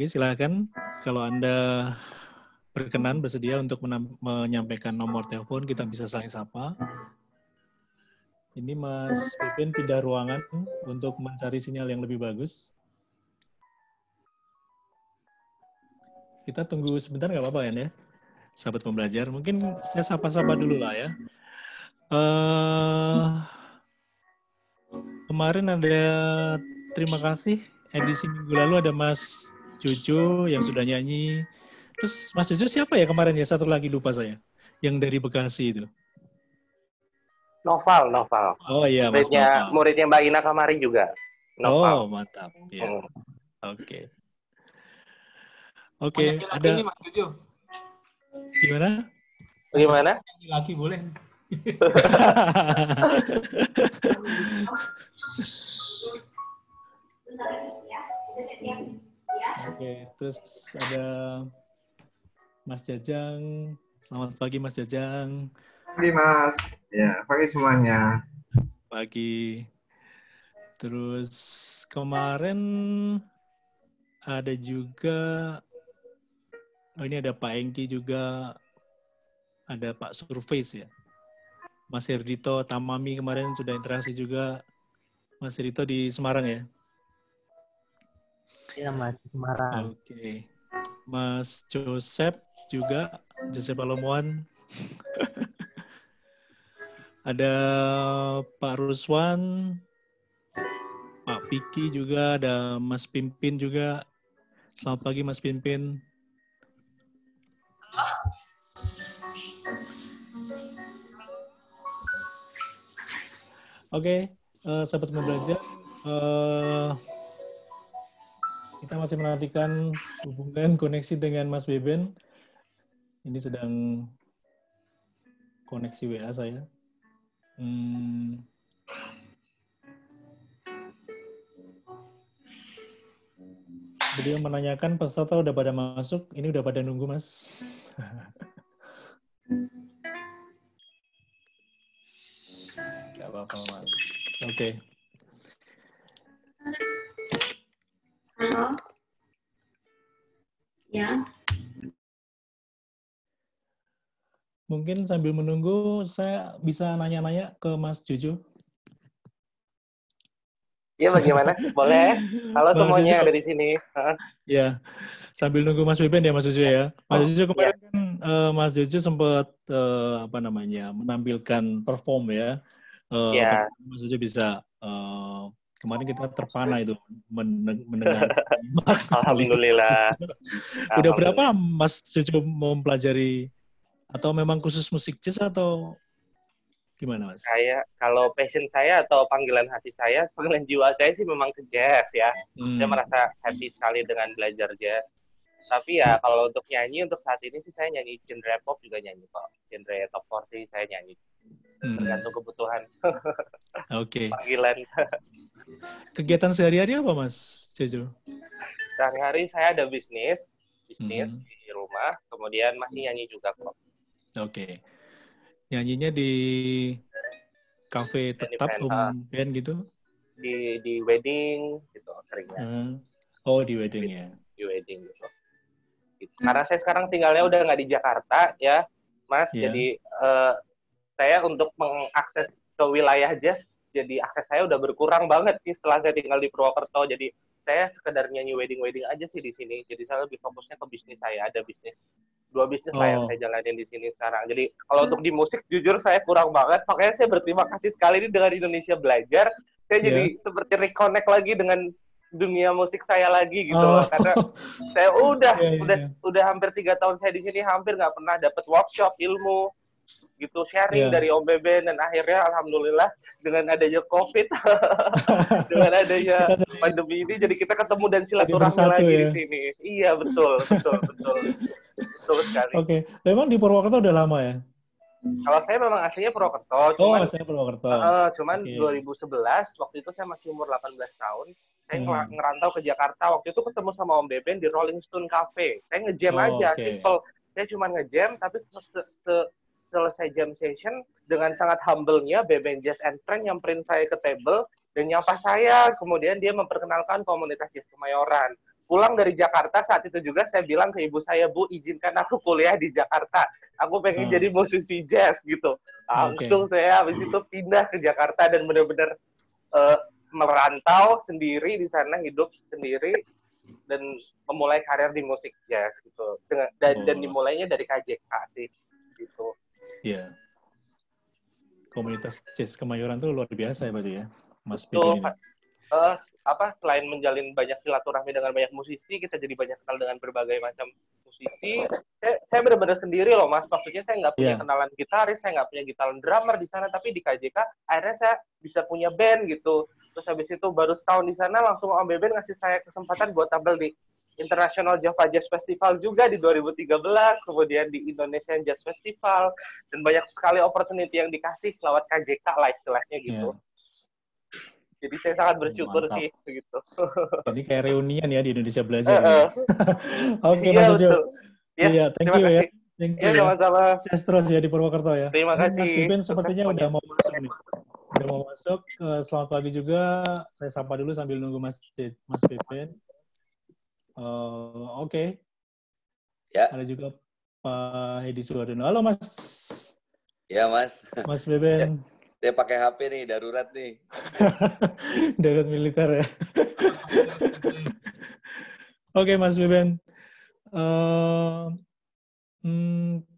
Oke, silakan. Kalau Anda berkenan, bersedia untuk menyampaikan nomor telepon, kita bisa saling sapa. Ini Mas Pipin pindah ruangan untuk mencari sinyal yang lebih bagus. Kita tunggu sebentar nggak apa-apa ya, sahabat pembelajar. Mungkin saya sapa-sapa dulu lah ya. Kemarin ada, terima kasih, edisi minggu lalu ada Mas Jojo yang sudah nyanyi. Terus Mas Jojo siapa ya kemarin ya? Satu lagi lupa saya. Yang dari Bekasi itu. Noval. Oh iya, Mas Noval. Muridnya Mbak Ina kemarin juga. Oh, Noval. mantap. Ya. Oke. Oke, ada ini Mas Jojo. Gimana? Gimana? Laki boleh. Oke, terus ada Mas Jajang. Selamat pagi Mas Jajang. Pagi Mas. Ya, pagi semuanya. Pagi. Terus kemarin ada juga, ini ada Pak Engki juga, ada Pak Surface ya. Mas Herdito Tamami kemarin sudah interaksi juga. Mas Herdito di Semarang ya? Iya Mas, Semarang. Oke. Mas Joseph juga, Joseph Alomuan. Ada Pak Ruswan, Pak Piki juga, ada Mas Pimpin juga. Selamat pagi Mas Pimpin. Oke, sahabat pembelajar, kita masih menantikan hubungan koneksi dengan Mas Beben. Ini sedang koneksi WA saya. Beliau menanyakan peserta udah pada masuk, ini udah pada nunggu Mas. Gak apa-apa Mas. Oke. Halo. Ya. Mungkin sambil menunggu, saya bisa nanya-nanya ke Mas Jojo. Iya, bagaimana? Boleh. Halo semuanya yang ada di sini. Ya, sambil nunggu Mas Beben ya Mas Jojo ya. Mas Jojo kemarin kan Mas Jojo sempat menampilkan perform ya. Mas Jojo bisa kemarin kita terpana itu mendengar. Alhamdulillah. Udah berapa Mas Jojo mempelajari, atau memang khusus musik jazz atau gimana Mas? Saya, kalau passion saya atau panggilan hati saya, panggilan jiwa saya sih memang ke jazz ya. Saya merasa happy sekali dengan belajar jazz. Tapi ya kalau untuk nyanyi, untuk saat ini sih saya nyanyi genre pop juga nyanyi kok. Genre top 40 saya nyanyi. Tergantung kebutuhan. Oke. Panggilan. Kegiatan sehari-hari apa Mas Jojo? Sehari-hari saya ada bisnis di rumah, kemudian masih nyanyi juga kok. Oke. Nyanyinya di kafe tetap, band gitu? Di wedding gitu seringnya. Oh, di wedding ya? Di wedding gitu. Karena saya sekarang tinggalnya udah nggak di Jakarta ya, Mas. Yeah. Jadi saya untuk mengakses ke wilayah jazz, jadi akses saya udah berkurang banget nih setelah saya tinggal di Purwokerto. Jadi saya sekedar nyanyi wedding aja sih di sini. Jadi saya lebih fokusnya ke bisnis saya. Ada bisnis, 2 bisnis lah yang saya jalanin di sini sekarang. Jadi kalau untuk di musik jujur saya kurang banget. Makanya saya berterima kasih sekali ini dengan Indonesia Belajar. Saya jadi seperti reconnect lagi dengan dunia musik saya lagi gitu loh. Karena saya udah hampir 3 tahun saya di sini, hampir nggak pernah dapat workshop ilmu gitu, sharing dari Om Beben, dan akhirnya alhamdulillah dengan adanya COVID, dengan adanya pandemi ini, jadi kita ketemu dan silaturahmi lagi di sini. Iya, betul sekali. Oke, memang di Purwokerto udah lama ya? Kalau saya memang aslinya Purwokerto, cuman 2011 waktu itu saya masih umur 18 tahun. Saya ngerantau ke Jakarta, waktu itu ketemu sama Om Beben di Rolling Stone Cafe. Saya ngejam aja, simple. Saya cuma ngejam, tapi selesai jam session, dengan sangat humble-nya Beben Jazz and Strength nyamperin saya ke table dan nyapa saya, kemudian dia memperkenalkan komunitas jazz Kemayoran. pulang dari Jakarta saat itu juga saya bilang ke ibu saya, Bu, izinkan aku kuliah di Jakarta. Aku pengen jadi musisi jazz gitu. Langsung saya habis itu pindah ke Jakarta dan benar-benar merantau sendiri di sana, hidup sendiri dan memulai karir di musik jazz gitu. Dan dimulainya dari KJK sih gitu. Iya. Komunitas jazz Kemayoran tuh luar biasa ya berarti ya, Mas Betul, Pimpin ini. Selain menjalin banyak silaturahmi dengan banyak musisi, kita jadi banyak kenal dengan berbagai macam musisi. Saya benar-benar sendiri loh, Mas. Maksudnya saya nggak punya kenalan gitaris, saya nggak punya gitaran drummer di sana, tapi di KJK akhirnya saya bisa punya band gitu. Terus habis itu baru setahun di sana langsung Om Beben ngasih saya kesempatan buat tampil di International Java Jazz Festival juga di 2013, kemudian di Indonesian Jazz Festival, dan banyak sekali opportunity yang dikasih lewat KJK lah istilahnya gitu. Jadi saya sangat bersyukur sih begitu. Jadi kayak reunian ya di Indonesia Belajar. Oke, Mas Jojo. Iya, thank you ya. Thank you sama-sama. Sukses terus ya di Purwokerto ya. Terima kasih. Mas Pimpin sepertinya udah mau masuk nih. Udah mau masuk. Selamat pagi juga. Saya sapa dulu sambil nunggu Mas Pimpin. Oke. Ya. Ada juga Pak Hedi Suwardono. Halo Mas. Ya Mas. Mas Beben. Dia pakai HP nih, darurat nih. Darurat militer ya. Oke, Mas Beben.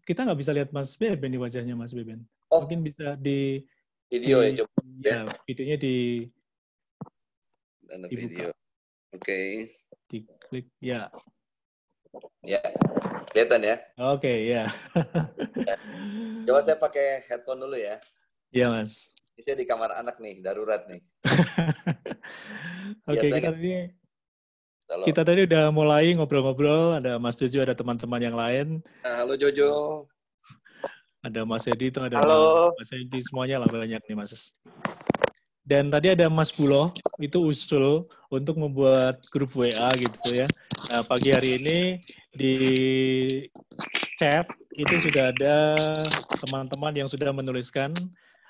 Kita nggak bisa lihat Mas Beben di wajahnya, Mas Beben. Mungkin bisa di video ya, coba. Ya, videonya dibuka. Video. Oke. Diklik, ya. Ya, kelihatan ya? Oke, ya. Coba saya pakai headphone dulu ya. Iya, Mas. Saya di kamar anak nih, darurat nih. Oke, kita tadi udah mulai ngobrol-ngobrol. Ada Mas Jojo, ada teman-teman yang lain. Halo Jojo. Ada Mas Edi, itu ada Mas Edi, semuanya lah banyak nih, Mas. Dan tadi ada Mas Bulo, itu usul untuk membuat grup WA gitu ya. Nah, pagi hari ini di chat itu sudah ada teman-teman yang sudah menuliskan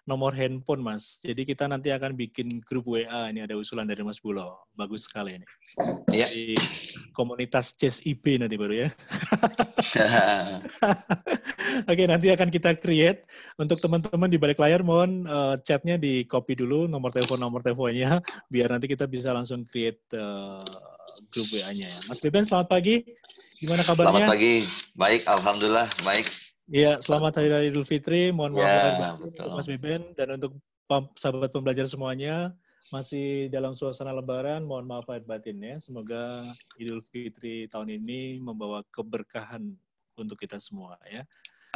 nomor handphone, Mas. Jadi kita nanti akan bikin grup WA. Ini ada usulan dari Mas Bulo. Bagus sekali ini. Iya. Di komunitas Jazz IB nanti baru ya. Oke, nanti akan kita create. Untuk teman-teman di balik layar, mohon chatnya di copy dulu, nomor teleponnya, biar nanti kita bisa langsung create grup WA-nya ya. Mas Beben, selamat pagi. Gimana kabarnya? Selamat pagi. Baik, alhamdulillah. Baik. Iya, selamat Hari Raya Idul Fitri. Mohon maaf lahir batin untuk Mas Beben dan untuk sahabat pembelajar semuanya masih dalam suasana Lebaran. Mohon maaf lahir batin ya. Semoga Idul Fitri tahun ini membawa keberkahan untuk kita semua ya.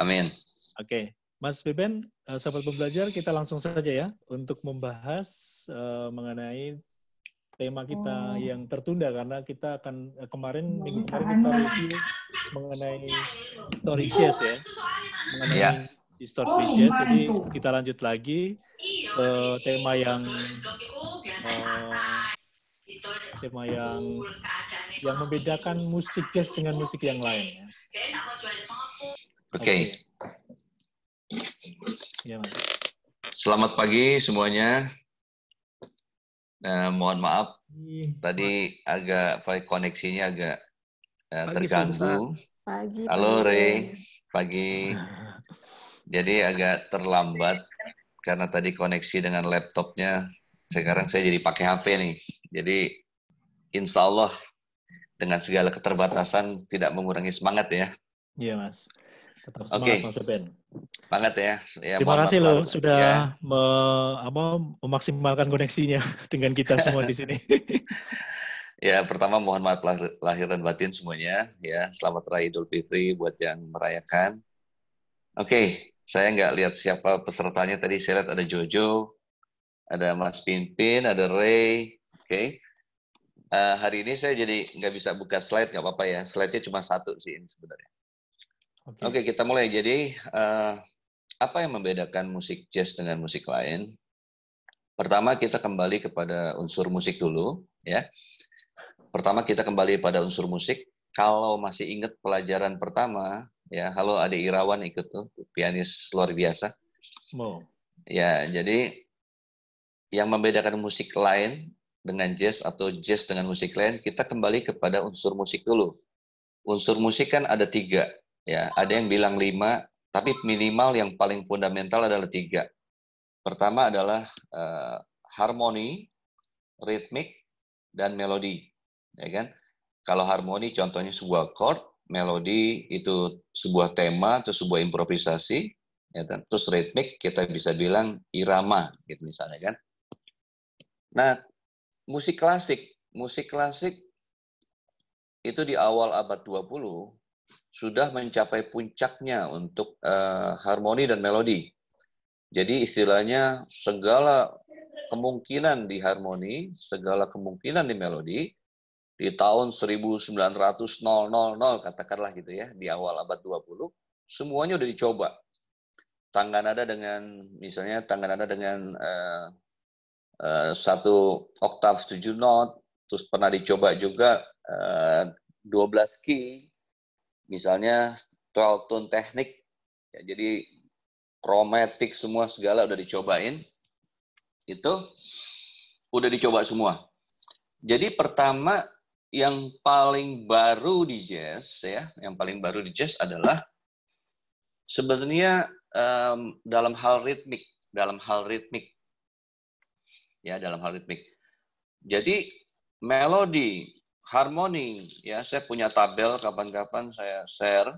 Amin. Oke, Mas Beben, sahabat pembelajar, kita langsung saja ya untuk membahas mengenai tema kita yang tertunda karena kita akan minggu kemarin kita review mengenai story jazz ya, mengenai story jazz. Jadi kita lanjut lagi ke tema yang membedakan musik jazz dengan musik yang lain. Ya. Oke. Ya, Mas. Selamat pagi semuanya. Mohon maaf, tadi koneksinya agak terganggu. Pagi. Halo Ray, pagi. Jadi agak terlambat karena tadi koneksi dengan laptopnya. Sekarang saya jadi pakai HP nih. Jadi insya Allah dengan segala keterbatasan tidak mengurangi semangat ya. Iya Mas. Tetap semangat Mas Beben. Semangat ya. Terima kasih loh sudah memaksimalkan koneksinya dengan kita semua di sini. Ya, pertama mohon maaf lahir dan batin semuanya. Ya, selamat Raya Idul Fitri buat yang merayakan. Oke, saya nggak lihat siapa pesertanya tadi. Saya lihat ada Jojo, ada Mas Pimpin, ada Ray. Oke. Hari ini saya jadi nggak bisa buka slide, nggak apa-apa ya. Slide-nya cuma satu sih ini sebenarnya. Oke, kita mulai. Jadi, apa yang membedakan musik jazz dengan musik lain? Pertama, kita kembali kepada unsur musik dulu. Ya. Pertama, kita kembali pada unsur musik. Kalau masih ingat pelajaran pertama, ya, halo Ade Irawan ikut tuh, pianis luar biasa. Wow. Ya, jadi yang membedakan musik lain dengan jazz atau jazz dengan musik lain, kita kembali kepada unsur musik dulu. Unsur musik kan ada 3, ya. Ada yang bilang 5, tapi minimal yang paling fundamental adalah 3. Pertama adalah harmoni, ritmik, dan melodi, ya kan? Kalau harmoni contohnya sebuah chord, melodi itu sebuah tema atau sebuah improvisasi, ya kan? Terus ritmik kita bisa bilang irama, gitu misalnya kan. Nah, musik klasik itu di awal abad 20 sudah mencapai puncaknya untuk harmoni dan melodi. Jadi istilahnya segala kemungkinan di harmoni, segala kemungkinan di melodi, di tahun 1900 katakanlah gitu ya, di awal abad 20, semuanya udah dicoba. Tangga nada dengan, misalnya tangga nada dengan 1 oktav 7 not, terus pernah dicoba juga 12 key, misalnya 12 tone teknik, ya, jadi kromatik semua segala udah dicobain, itu udah dicoba semua. Jadi pertama yang paling baru di jazz ya, yang paling baru di jazz adalah sebenarnya dalam hal ritmik, ya, dalam hal ritmik. Jadi melodi, harmoni, ya, saya punya tabel kapan-kapan saya share,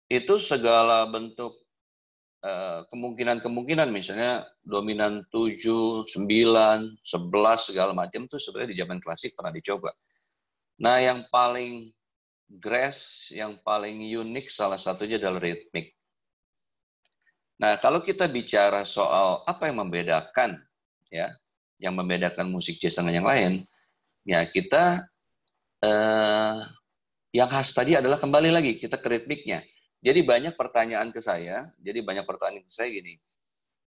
itu segala bentuk kemungkinan misalnya dominan 7, 9, 11 segala macam itu sebenarnya di zaman klasik pernah dicoba. Nah, yang paling grace, yang paling unik salah satunya adalah ritmik. Nah, kalau kita bicara soal apa yang membedakan, ya, yang membedakan musik jazz dengan yang lain, ya kita yang khas tadi adalah kembali lagi kita ke ritmiknya. Jadi banyak pertanyaan ke saya gini,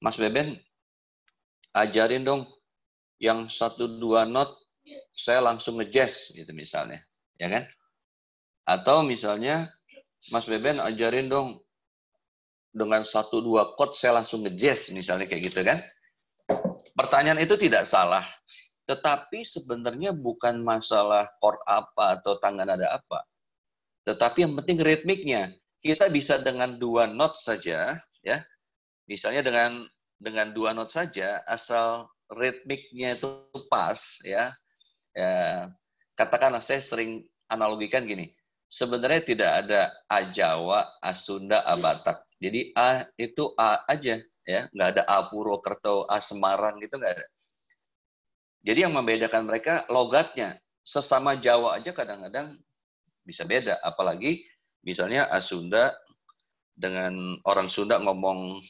Mas Beben, ajarin dong yang 1-2 not saya langsung ngejazz gitu misalnya, ya kan? Atau misalnya Mas Beben ajarin dong dengan 1-2 chord saya langsung ngejazz misalnya kayak gitu kan? Pertanyaan itu tidak salah, tetapi sebenarnya bukan masalah chord apa atau tangga nada apa, tetapi yang penting ritmiknya. Kita bisa dengan 2 not saja, ya, misalnya dengan 2 not saja, asal ritmiknya itu pas, ya, katakanlah saya sering analogikan gini, sebenarnya tidak ada A Jawa, A Sunda, A Batak. Jadi A itu A aja, ya, nggak ada A Purwokerto, A Semarang gitu nggak ada. Jadi yang membedakan mereka logatnya. Sesama Jawa aja kadang-kadang bisa beda, apalagi misalnya A Sunda dengan orang Sunda ngomong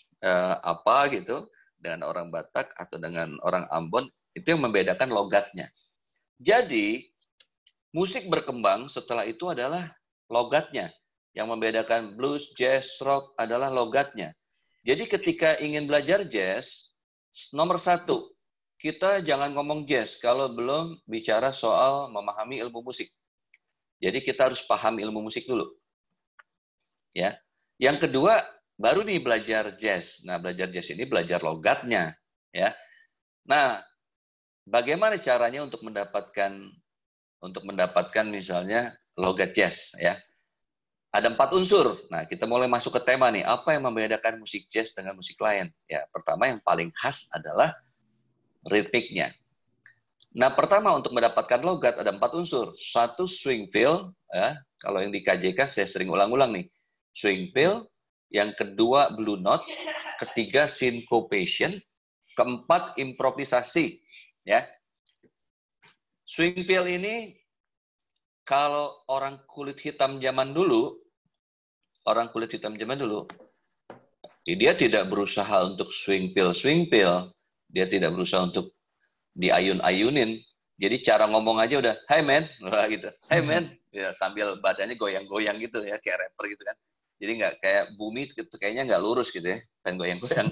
apa gitu, dengan orang Batak atau dengan orang Ambon, itu yang membedakan logatnya. Jadi, musik berkembang setelah itu adalah logatnya. Yang membedakan blues, jazz, rock adalah logatnya. Jadi ketika ingin belajar jazz, nomor 1, kita jangan ngomong jazz kalau belum bicara soal memahami ilmu musik. Jadi kita harus paham ilmu musik dulu. Ya. Yang kedua, baru nih belajar jazz. Nah, belajar jazz ini belajar logatnya, ya. Nah, bagaimana caranya untuk mendapatkan misalnya logat jazz, ya? Ada 4 unsur. Nah, kita mulai masuk ke tema nih. Apa yang membedakan musik jazz dengan musik lain? Ya, pertama yang paling khas adalah ritmiknya. Nah, pertama untuk mendapatkan logat ada 4 unsur. 1 swing feel, ya. Kalau yang di KJK saya sering ulang-ulang nih. Swing feel, yang kedua blue note, ketiga syncopation, keempat improvisasi, ya. Swing feel ini kalau orang kulit hitam zaman dulu, dia tidak berusaha untuk swing feel. Dia tidak berusaha untuk diayun-ayunin. Jadi cara ngomong aja udah, "Hey man," gitu. "Hey man," ya, sambil badannya goyang-goyang gitu ya, kayak rapper gitu kan. Jadi nggak kayak Bumi gitu, kayaknya nggak lurus gitu ya, pengen goyang-goyang.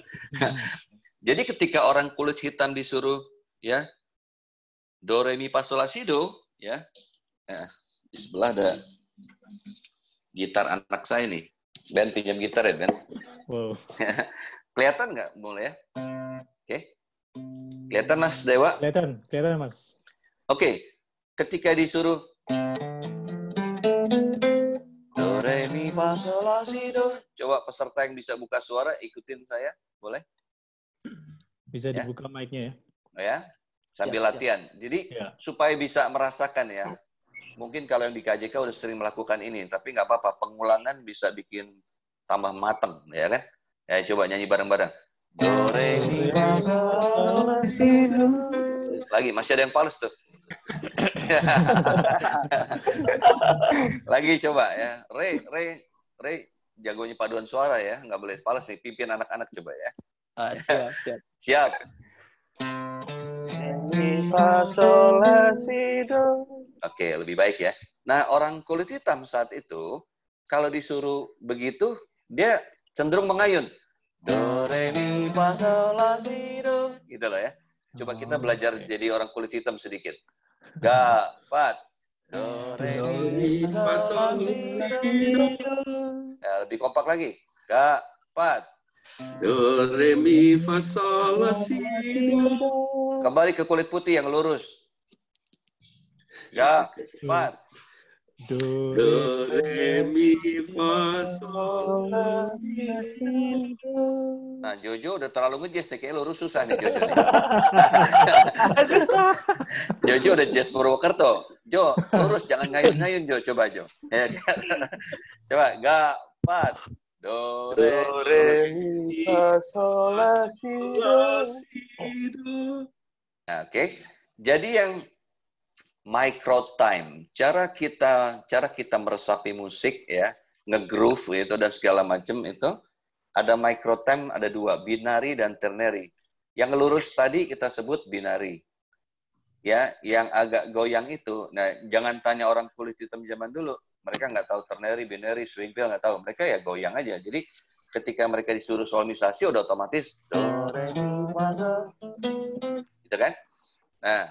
Jadi ketika orang kulit hitam disuruh ya do re mi fa sol la si do, ya, di sebelah ada gitar anak saya nih. Ben pinjam gitar ya Ben. Wow. Kelihatan nggak mulai ya? Oke. Kelihatan Mas Dewa? Kelihatan Mas. Oke, ketika disuruh do re mi fa sol la si do. Coba peserta yang bisa buka suara ikutin saya, boleh? Bisa Ya. dibuka mic-nya ya. Ya, sambil Siap, latihan. Jadi Ya. supaya bisa merasakan ya. Mungkin kalau yang di KJK udah sering melakukan ini, tapi nggak apa-apa. Pengulangan bisa bikin tambah mateng, ya kan? Ya, coba nyanyi bareng-bareng. Do re mi fa sol la si do. Lagi masih ada yang fals tuh. Lagi coba ya. Re jagonya paduan suara ya, nggak boleh fals nih. Pimpin anak-anak coba ya. Siap. Siap. Mi fa sol la si do. Oke, lebih baik ya. Nah, orang kulit hitam saat itu kalau disuruh begitu, dia cenderung mengayun. Do re mi fa sol la si do. Gitu loh ya. Coba kita belajar jadi orang kulit hitam sedikit. Ga, pat. Do re mi fa sol la si do. Ya, lebih kompak lagi. Ga, pat. Do, re, mi, fa, sol, la, si, do. Kembali ke kulit putih yang lurus. Ga, pat. Do, Do, re, mi, fa, sol, la, si, do. Nah, Jojo udah terlalu ngejazz nih. Kayaknya lurus susah nih Jojo nih. Jojo udah jazz Purwokerto. Jo, lurus. Jangan ngayun-ngayun, Jo. Coba, Jo. Ya, coba. Ga, pat. Do, re, mi fa sol la si do. Nah, oke. Jadi yang micro time, cara kita meresapi musik ya, nge-groove itu dan segala macam itu ada micro time, ada dua, binary dan ternary. Yang lurus tadi kita sebut binary. Ya, yang agak goyang itu. Nah, jangan tanya orang kulit hitam zaman dulu. Mereka nggak tahu ternary, binary, swing feel, nggak tahu. Mereka ya goyang aja. Jadi ketika mereka disuruh solisasi udah otomatis do, re, mi, fa, sol. Gitu kan? Nah,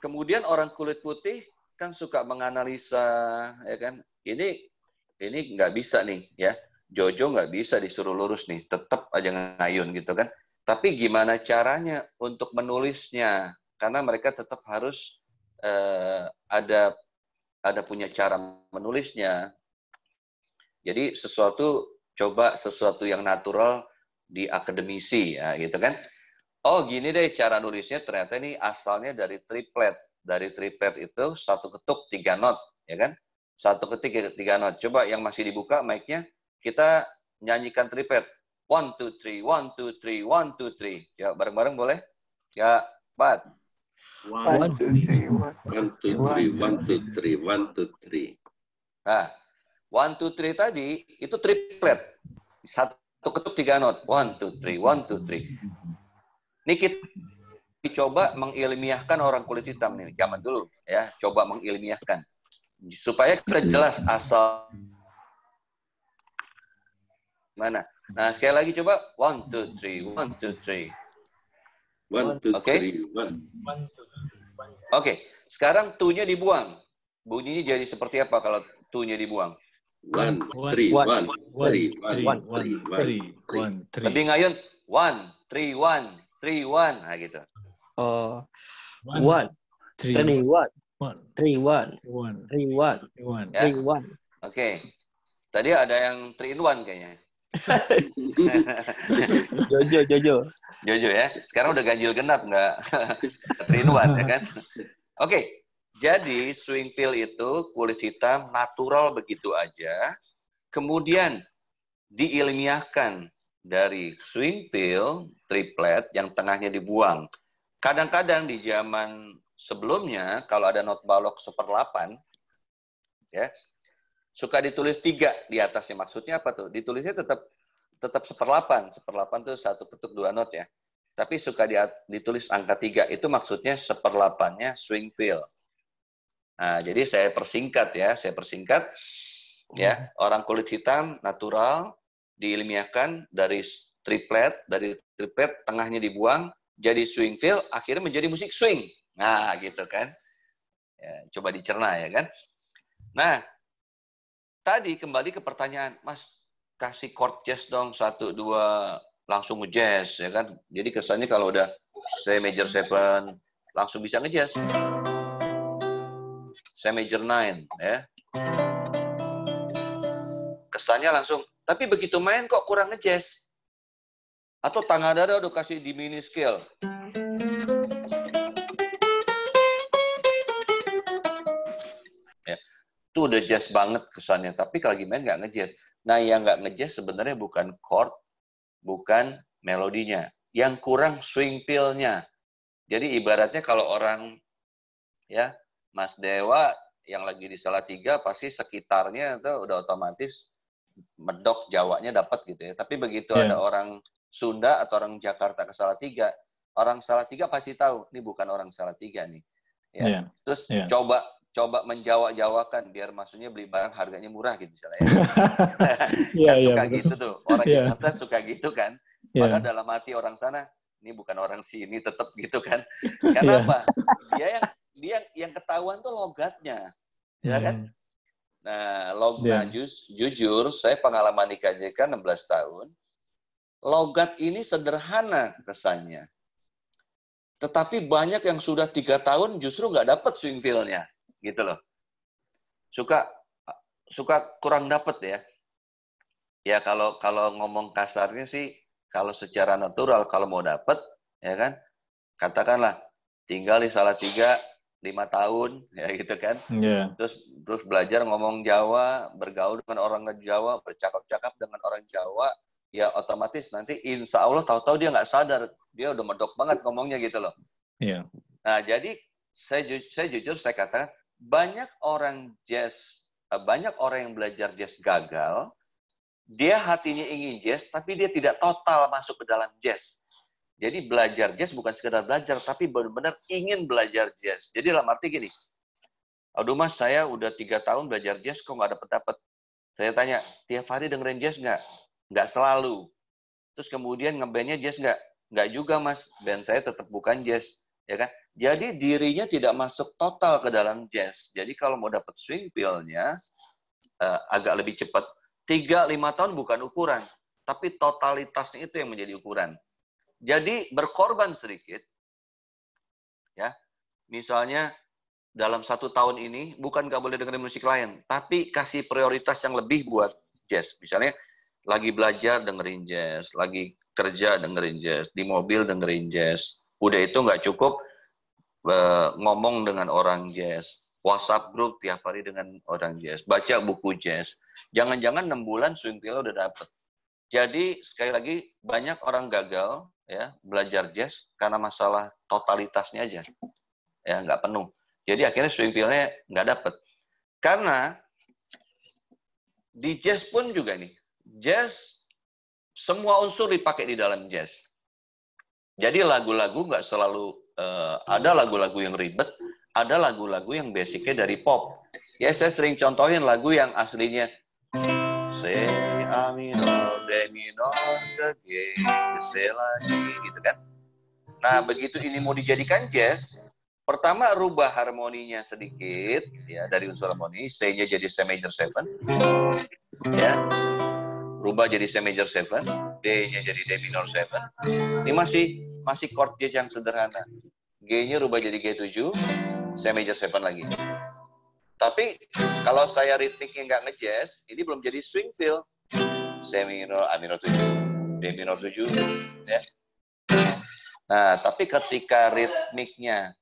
kemudian orang kulit putih kan suka menganalisa, ya kan? Ini nggak bisa nih, ya. Jojo nggak bisa disuruh lurus nih, tetap aja ngayun gitu kan. Tapi gimana caranya untuk menulisnya? Karena mereka tetap harus ada punya cara menulisnya. Jadi coba sesuatu yang natural di akademisi, ya gitu kan. Oh gini deh cara nulisnya, ternyata ini asalnya dari triplet. Dari triplet itu satu ketuk 3 not, ya kan? Satu ketik 3 not. Coba yang masih dibuka mic-nya, kita nyanyikan triplet. 1, 2, 3, 1, 2, 3, 1, 2, 3. Ya bareng-bareng boleh? Ya, 4. 1, 2, 3, 1, 2, 3, 1, 2, 3. Nah, 1, 2, 3 tadi itu triplet. Satu ketuk 3 not. 1, 2, 3, 1, 2, 3. Ini kita coba mengilmiahkan orang kulit hitam nih, zaman dulu ya, coba mengilmiahkan supaya kita jelas asal mana. Nah, sekali lagi coba 1, 2, 3, 1, 2, 3. 1, 2, 3, 1. Oke, sekarang tu-nya dibuang. Bunyinya jadi seperti apa kalau tu-nya dibuang? 1, 3, 1, 3, 1, 3. Lebih ngayun 1, 3, 1, 3, 1. Nah, gitu. Oh, 1, 3, 1, 1, 3, 1, 1, 3, 1, 1. Ya. 3, 1. Oke. Tadi ada yang 3 in 1 kayaknya. Jojo. Jojo ya. Sekarang udah ganjil genap, nggak 3 in 1 ya kan? Oke. Jadi swing feel itu kulit hitam natural begitu aja. Kemudian diilmiahkan dari swing feel triplet yang tengahnya dibuang. Kadang-kadang di zaman sebelumnya kalau ada not balok 1/8 ya, suka ditulis 3 di atasnya. Maksudnya apa tuh? Ditulisnya tetap 1/8. 1/8 tuh satu ketuk 2 not ya. Tapi suka ditulis angka 3. Itu maksudnya 1/8-nya swing feel. Nah, jadi saya persingkat ya. Ya, orang kulit hitam natural diilmiahkan dari triplet tengahnya dibuang jadi swing feel, akhirnya menjadi musik swing. Nah, gitu kan. Ya, coba dicerna ya kan. Nah, tadi kembali ke pertanyaan, Mas, kasih chord jazz dong 1 2 langsung ngejazz ya kan. Jadi kesannya kalau udah C major 7 langsung bisa ngejazz. C major 9 ya. Kesannya langsung, tapi begitu main kok kurang ngejazz. Atau tangan dada udah kasih di mini scale. Ya, itu udah jazz banget kesannya, tapi kalau lagi main nggak ngejazz. Nah, yang nggak ngejazz sebenarnya bukan chord, bukan melodinya. Yang kurang swing feel-nya. Jadi ibaratnya kalau orang, ya, Mas Dewa yang lagi di Salatiga pasti sekitarnya itu udah otomatis medok Jawanya dapat gitu ya. Tapi begitu ada orang Sunda atau orang Jakarta ke Salatiga, orang Salatiga pasti tahu ini bukan orang Salatiga nih. Ya. Terus coba menjawab-jawakan biar maksudnya beli barang harganya murah gitu misalnya ya. Suka gitu tuh. Orang Jakarta suka gitu kan. Padahal dalam hati orang sana ini bukan orang sini tetap gitu kan. Karena apa? Dia yang ketahuan tuh logatnya. Ya kan? Nah, jujur, saya pengalaman di KJK 16 tahun, logat ini sederhana kesannya. Tetapi banyak yang sudah 3 tahun justru nggak dapat swing feel-nya, gitu loh. Suka kurang dapat ya. Ya kalau ngomong kasarnya sih, kalau secara natural kalau mau dapat, ya kan, katakanlah tinggal di Salatiga 5 tahun, ya gitu kan. Terus belajar ngomong Jawa, bergaul dengan orang Jawa, bercakap-cakap dengan orang Jawa, ya otomatis nanti insya Allah tahu-tahu dia nggak sadar, dia udah medok banget ngomongnya gitu loh. Nah, jadi saya jujur saya katakan, banyak orang yang belajar jazz gagal, dia hatinya ingin jazz, tapi dia tidak total masuk ke dalam jazz. Jadi belajar jazz bukan sekedar belajar, tapi benar-benar ingin belajar jazz. Jadi dalam arti gini, aduh Mas, saya udah 3 tahun belajar jazz, kok nggak dapet. Saya tanya, tiap hari dengerin jazz nggak? Nggak selalu. Terus kemudian ngebandnya jazz nggak? Nggak juga Mas, band saya tetap bukan jazz. Ya kan? Jadi dirinya tidak masuk total ke dalam jazz. Jadi kalau mau dapat swing feel-nya, agak lebih cepat. 3-5 tahun bukan ukuran, tapi totalitasnya itu yang menjadi ukuran. Jadi berkorban sedikit, ya. Misalnya dalam 1 tahun ini bukan nggak boleh dengerin musik lain, tapi kasih prioritas yang lebih buat jazz. Misalnya lagi belajar dengerin jazz, lagi kerja dengerin jazz, di mobil dengerin jazz. Udah itu nggak cukup ngomong dengan orang jazz, WhatsApp grup tiap hari dengan orang jazz, baca buku jazz. Jangan-jangan 6 bulan swing feel udah dapet. Jadi sekali lagi banyak orang gagal ya belajar jazz karena masalah totalitasnya aja, ya nggak penuh. Jadi akhirnya swing feel-nya nggak dapet. Karena di jazz pun juga nih, jazz semua unsur dipakai di dalam jazz. Jadi lagu-lagu nggak selalu ada lagu-lagu yang ribet, ada lagu-lagu yang basicnya dari pop. Ya saya sering contohin lagu yang aslinya C, A minor, D minor, G, C lagi, gitu kan. Nah, begitu ini mau dijadikan jazz, pertama rubah harmoninya sedikit, ya dari unsur harmoni, C-nya jadi C major 7, ya, rubah jadi C major 7, D-nya jadi D minor 7, ini masih chord jazz yang sederhana. G-nya rubah jadi G7, C major 7 lagi. Tapi kalau saya ritmiknya nggak ngejazz, ini belum jadi swing feel. C minor, A minor 7, D minor 7, ya. Nah, tapi ketika ritmiknya,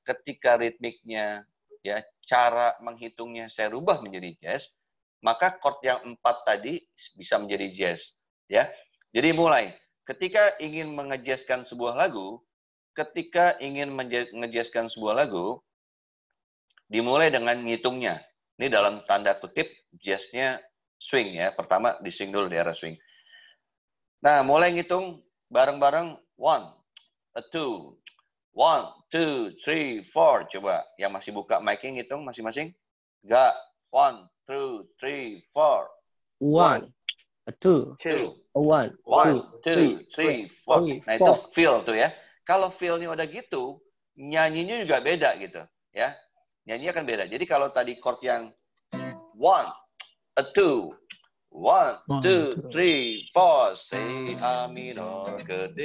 ya cara menghitungnya saya rubah menjadi jazz, maka chord yang 4 tadi bisa menjadi jazz, ya. Jadi mulai ketika ingin mengejazzkan sebuah lagu, dimulai dengan ngitungnya. Ini dalam tanda kutip jazznya swing ya. Pertama di swing dulu, di era swing. Nah, mulai ngitung bareng-bareng 1, 2, 1, 2, 3, 4. Coba yang masih buka mic-nya ngitung masing-masing. Enggak. 1, 2, 3, 4. 1, 2, 1, 2, 3, 4. Nah, itu feel tuh ya. Kalau feel-nya udah gitu, nyanyinya juga beda gitu ya. Nyanyi akan beda. Jadi kalau tadi chord yang 1, 2, 1, One, 2, two. 3, 4. C A minor ke D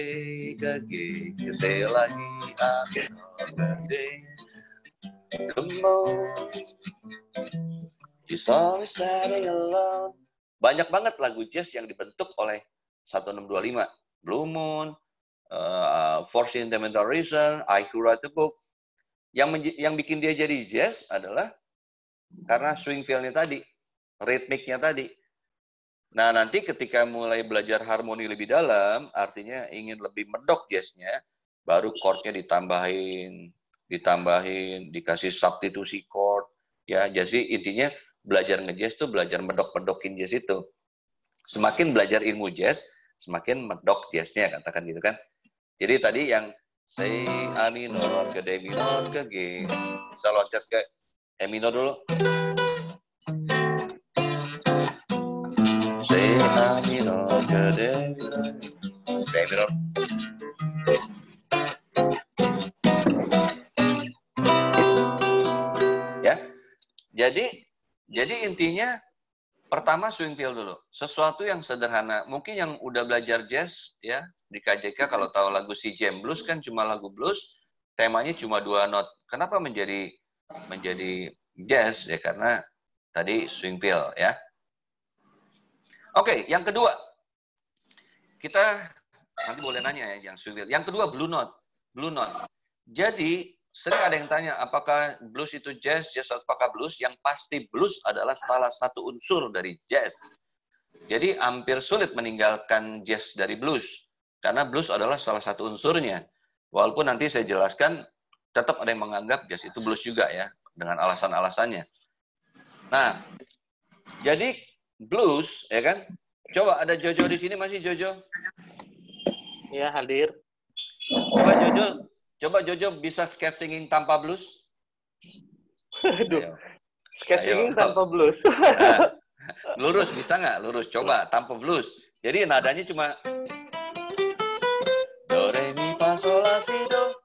ke G ke C lagi A minor ke D. Come on, you're always standing alone. Banyak banget lagu jazz yang dibentuk oleh 1625. Blue Moon, For Sentimental Reason, I Could Write a Book. Yang bikin dia jadi jazz adalah karena swing feel-nya tadi, ritmiknya tadi. Nah, nanti ketika mulai belajar harmoni lebih dalam, artinya ingin lebih medok jazznya, baru chord-nya ditambahin, dikasih substitusi chord. Ya, jadi intinya belajar nge-jazz tuh belajar medok-medokin jazz itu. Semakin belajar ilmu jazz, semakin medok jazznya, katakan gitu kan. Jadi tadi yang C A minor ke D minor ke G, bisa loncat ke E minor dulu. C A minor ke D minor, D minor. Ya, jadi intinya pertama swing feel dulu. Sesuatu yang sederhana. Mungkin yang udah belajar jazz ya di KJK kalau tahu lagu si Jam Blues kan cuma lagu blues, temanya cuma 2 not. Kenapa menjadi jazz ya karena tadi swing feel ya. Oke, yang kedua. Kita nanti boleh nanya ya yang swing feel. Yang kedua blue note. Blue note. Jadi sering ada yang tanya, apakah blues itu jazz, jazz apakah blues? Yang pasti blues adalah salah satu unsur dari jazz. Jadi hampir sulit meninggalkan jazz dari blues. Karena blues adalah salah satu unsurnya. Walaupun nanti saya jelaskan, tetap ada yang menganggap jazz itu blues juga ya. Dengan alasan-alasannya. Nah, jadi blues, ya kan? Coba ada Jojo di sini, masih Jojo? Ya, hadir. Coba Jojo bisa sketchingin tanpa blues? Aduh, sketching Ayo. tanpa blues. Nah, lurus bisa nggak? Lurus, coba tanpa blues. Jadi nadanya cuma do re mi fa sol la si do.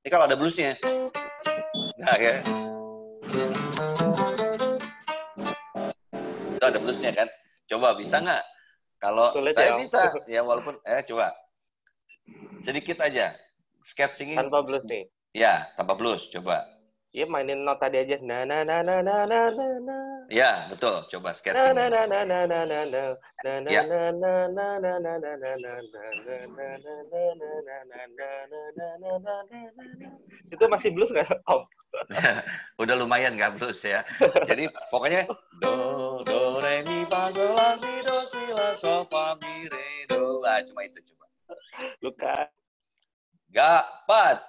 Ini kalau ada bluesnya. Nah, ya. Itu ada bluesnya kan? Coba bisa nggak? Kalau Sulit saya ya, bisa, ya walaupun coba. Sedikit aja. Sketching tanpa blues nih. Ya, tanpa blues, coba. Iya, mainin not tadi aja. Na na na na na na na na. Ya, betul. Coba Na sketching. na na na na na na na. Na na Ya. na na na na na na na na na na na na. Itu masih blues nggak, Om? Udah lumayan nggak blues ya. Jadi pokoknya do re mi fa sol la si do si la sol fa mi re do. Ah, cuma itu coba. Luka. Gak pat.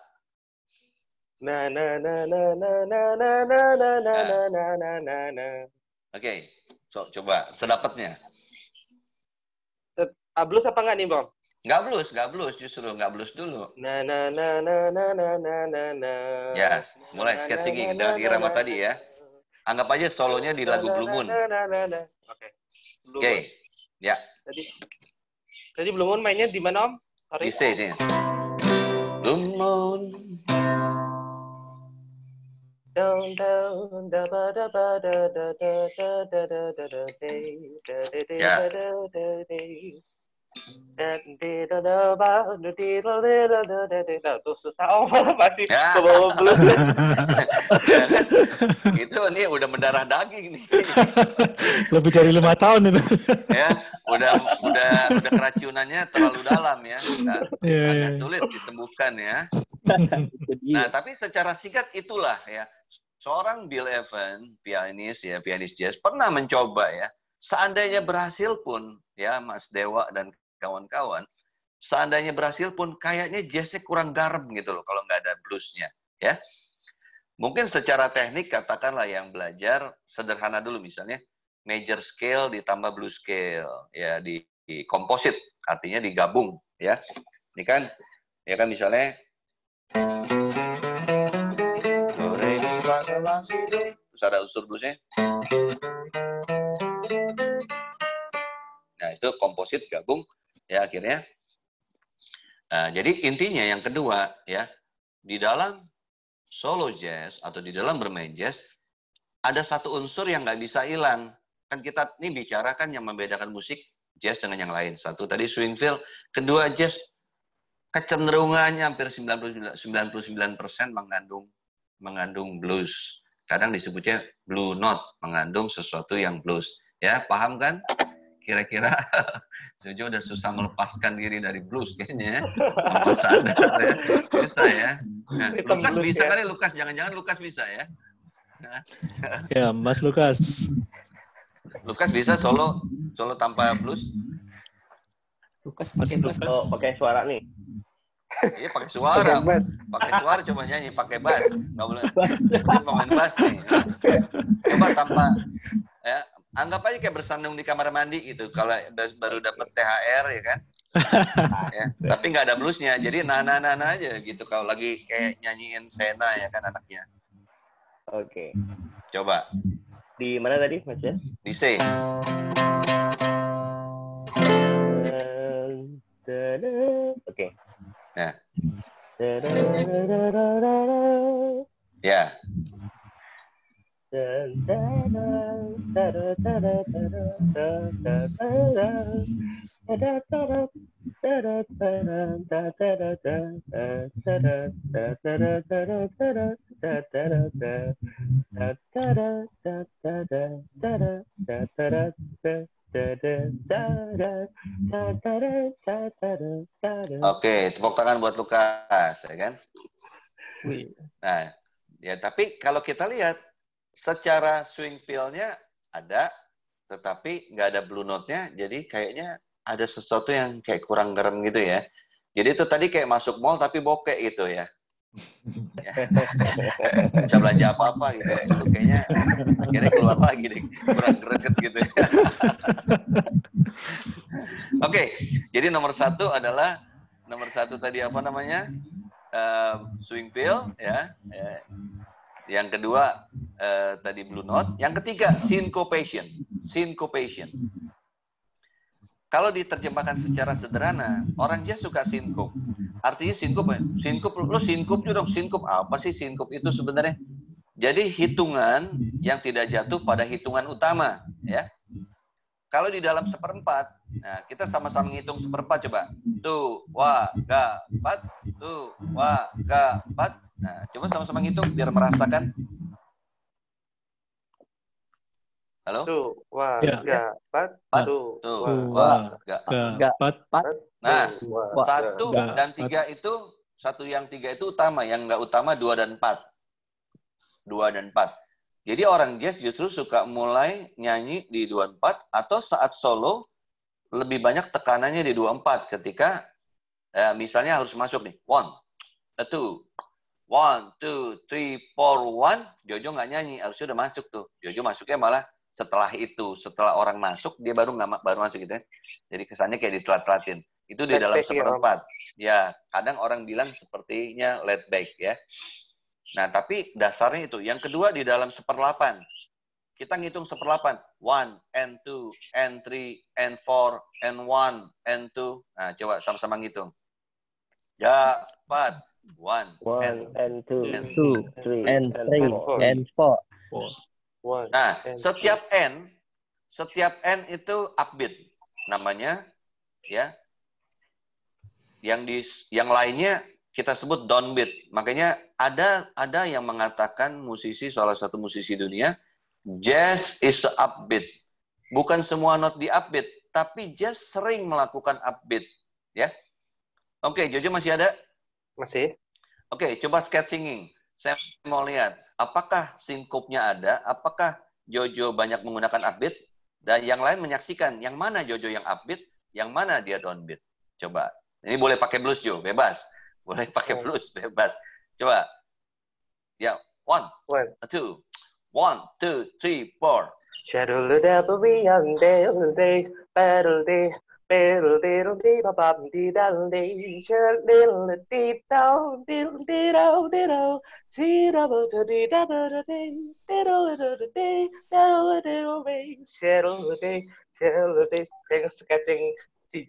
Na na na na na na na na na na na na na na. Oke, so, coba sedapatnya. Blues apa nggak nih, Bang? Nggak blues, justru nggak blues dulu. Na na na na na na na na na. Ya, mulai sketching dengan irama tadi ya. Anggap aja solonya di lagu Blue Moon. Oke, ya. Tadi Blue Moon mainnya di mana, Om? Di C nih. Blue Moon. Ya. Tuh susah masih Ya. kebawa blues. Itu nih udah mendarah daging nih. Lebih dari 5 tahun itu. Ya, udah keracunannya terlalu dalam ya. Nah, agak sulit disembuhkan ya. Nah, tapi secara singkat itulah ya. Seorang Bill Evans, pianis jazz, pernah mencoba ya. Seandainya berhasil pun, ya Mas Dewa dan kawan-kawan, seandainya berhasil pun kayaknya jazznya kurang garam gitu loh kalau nggak ada bluesnya, ya. Mungkin secara teknik katakanlah yang belajar sederhana dulu misalnya major scale ditambah blues scale, ya di komposit, artinya digabung, ya. Ini kan, ya kan misalnya terus ada unsur bluesnya. Nah, itu komposit gabung ya akhirnya. Nah, jadi intinya yang kedua ya, di dalam solo jazz atau di dalam bermain jazz ada satu unsur yang nggak bisa hilang, kan kita nih bicara kan yang membedakan musik jazz dengan yang lain. Satu tadi swing feel, kedua jazz kecenderungannya hampir 99% mengandung blues. Kadang disebutnya blue note, mengandung sesuatu yang blues. Ya, paham kan? Kira-kira Jojo udah susah melepaskan diri dari blues kayaknya ya. Tanpa sadar ya. Susah ya. Nah, Lukas bisa kali, Lukas. Jangan-jangan Lukas bisa ya. Nah. Ya, Mas Lukas. Lukas bisa solo tanpa blues? Lukas Mas pakai bass. Lukas. Oh, pakai suara nih. Iya, pakai suara. Pakai suara coba nyanyi, pakai bass. Nggak boleh. Ini pemain bass nih. Coba tanpa ya, anggap aja kayak bersandung di kamar mandi gitu. Kalau baru dapat THR ya kan. Ya, tapi nggak ada bluesnya. Jadi nana aja gitu. Kalau lagi kayak nyanyiin Sena ya kan anaknya. Oke. Coba. Di mana tadi, Mas ya? Di C. Oke. Ya. Ya. Oke, tepuk tangan buat Lukas, ya kan? Nah, ya tapi kalau kita lihat secara swing feel-nya ada, tetapi nggak ada blue note-nya, jadi kayaknya ada sesuatu yang kayak kurang keren gitu ya. Jadi itu tadi kayak masuk mall tapi bokeh gitu ya. Bisa belanja apa-apa gitu. Itu kayaknya akhirnya keluar lagi deh, kurang greget gitu ya. Oke, jadi nomor satu tadi apa namanya? Swing feel ya. Yang kedua tadi blue note, yang ketiga syncopation. Kalau diterjemahkan secara sederhana, orang jazz suka sinkop. Artinya sinkop ya? Sinkop juga dong. Sinkop apa sih sinkop itu sebenarnya? Jadi hitungan yang tidak jatuh pada hitungan utama, ya. Kalau di dalam seperempat, nah kita sama-sama ngitung seperempat coba. Tu, wa, ga, pat, tu, wa, ga, pat. Nah, coba sama-sama ngitung biar merasakan. Halo? Tuh, wah, Ya. ga, pat, Tuh, wah, ga, Pat. Nah, wah, satu ga, dan tiga itu, tiga itu utama. Yang nggak utama 2 dan 4. 2 dan 4. Jadi orang jazz justru suka mulai nyanyi di 2/4 atau saat solo lebih banyak tekanannya di 2/4 ketika misalnya harus masuk nih 1, 2, 1, 2, 3, 4, 1. Jojo nggak nyanyi, harusnya udah masuk tuh. Jojo masuknya malah setelah itu, setelah orang masuk dia baru masuk gitu ya. Jadi kesannya kayak ditelat-telatin. Itu di dalam seperempat. Ya, kadang orang bilang sepertinya laid back ya. Nah, tapi dasarnya itu. Yang kedua di dalam 1/8. Kita ngitung 1/8. 1, and 2, and 3, and 4, and 1, and 2. Nah, coba sama-sama ngitung. Ya, 4, 1, and 2, and 3, and 4. Nah, setiap N itu upbeat namanya, ya. Yang lainnya kita sebut downbeat. Makanya ada yang mengatakan salah satu musisi dunia, jazz is upbeat. Bukan semua not di upbeat, tapi jazz sering melakukan upbeat, ya. Oke, Jojo masih ada? Masih. Oke, coba sketch singing. Saya mau lihat, apakah sinkopnya ada, apakah Jojo banyak menggunakan upbeat, dan yang lain menyaksikan, yang mana Jojo yang upbeat, yang mana dia downbeat. Coba. Ini boleh pakai blues, Jo, bebas. Boleh pakai blues, bebas. Coba. Ya, 1, 2, 1, 2, 3, 4. Shadow the devil young day, battle day. Diddle diddle dee ba ba dee diddle dee, diddle dee down, diddle dee down, diddle, see double dee double dee, diddle dee, diddle diddle dee, shadow dee. Sketching.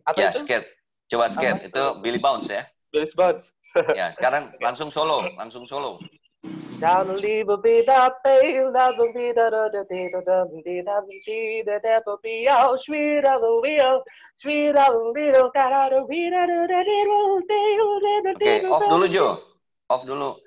Apa Ya, itu? skate. Coba skate. Itu Billy Bounce ya. Billy Bounce. Ya, sekarang langsung solo. Down a little bit of pain, down a bit of the day, the be all sweet of the wheel, sweet of the little, that out of the Oke, off dulu Jo. Off dulu.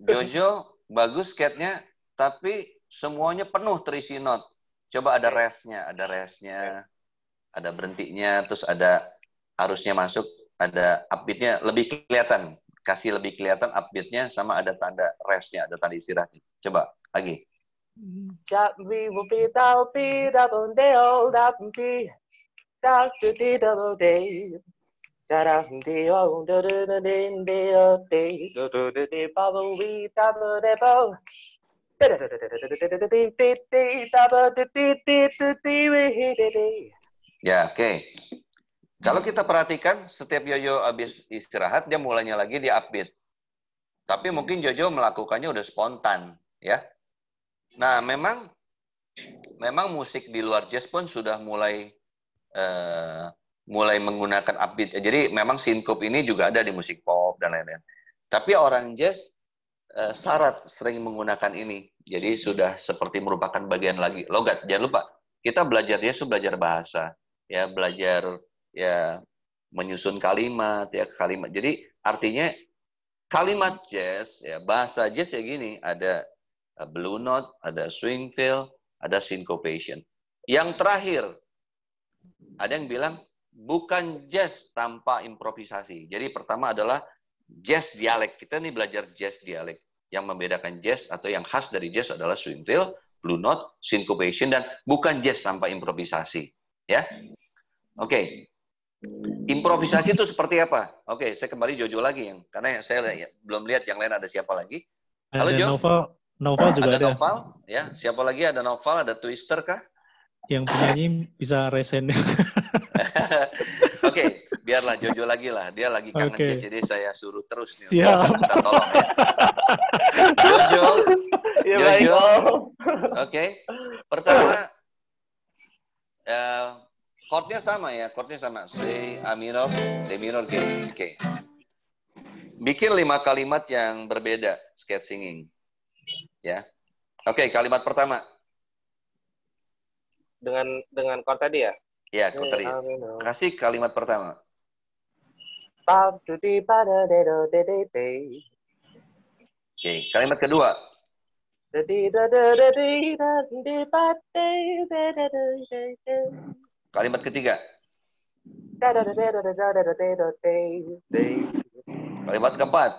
Jojo bagus skate-nya, tapi semuanya penuh terisi not. Coba ada restnya, ada berhentinya, terus ada harusnya masuk, ada upbeat-nya lebih kelihatan. Kasih lebih kelihatan upbeat-nya sama ada tanda rest-nya, ada tanda istirahatnya. Coba lagi. Ya, oke. Kalau kita perhatikan, setiap Jojo habis istirahat, dia mulainya lagi di upbeat. Tapi mungkin Jojo melakukannya udah spontan, ya. Nah, memang musik di luar jazz pun sudah mulai menggunakan upbeat. Jadi memang syncop ini juga ada di musik pop dan lain-lain. Tapi orang jazz syarat sering menggunakan ini. Jadi sudah seperti merupakan bagian lagi. Logat, jangan lupa. Kita belajar jazz itu belajar bahasa, ya, belajar ya menyusun kalimat, ya kalimat. Jadi artinya kalimat jazz, ya bahasa jazz ya gini, ada blue note, ada swing fill, ada syncopation. Yang terakhir, ada yang bilang bukan jazz tanpa improvisasi. Jadi pertama adalah jazz dialek. Kita nih belajar jazz dialek. Yang membedakan jazz atau yang khas dari jazz adalah swing fill, blue note, syncopation, dan bukan jazz tanpa improvisasi. Ya, oke. Improvisasi itu seperti apa? Oke, saya kembali Jojo lagi karena saya belum lihat yang lain ada siapa lagi. Halo ada Jo. Novel juga ada. Novel, ya. Siapa lagi? Ada Novel, ada Twister kah? Yang penyanyi bisa resen. Oke, biarlah Jojo lagi lah. Dia lagi kangen jazz, jadi saya suruh terus nih. Siap. Minta tolong ya. Jojo. Oke. Pertama, chordnya sama ya, chordnya sama. C, A minor, D minor, G. Oke. Bikin 5 kalimat yang berbeda, skate singing. Ya. Oke, kalimat pertama. Dengan chord tadi ya? Ya, chord tadi. Kasih kalimat pertama. Oke, kalimat kedua. Kalimat ketiga. Kalimat keempat.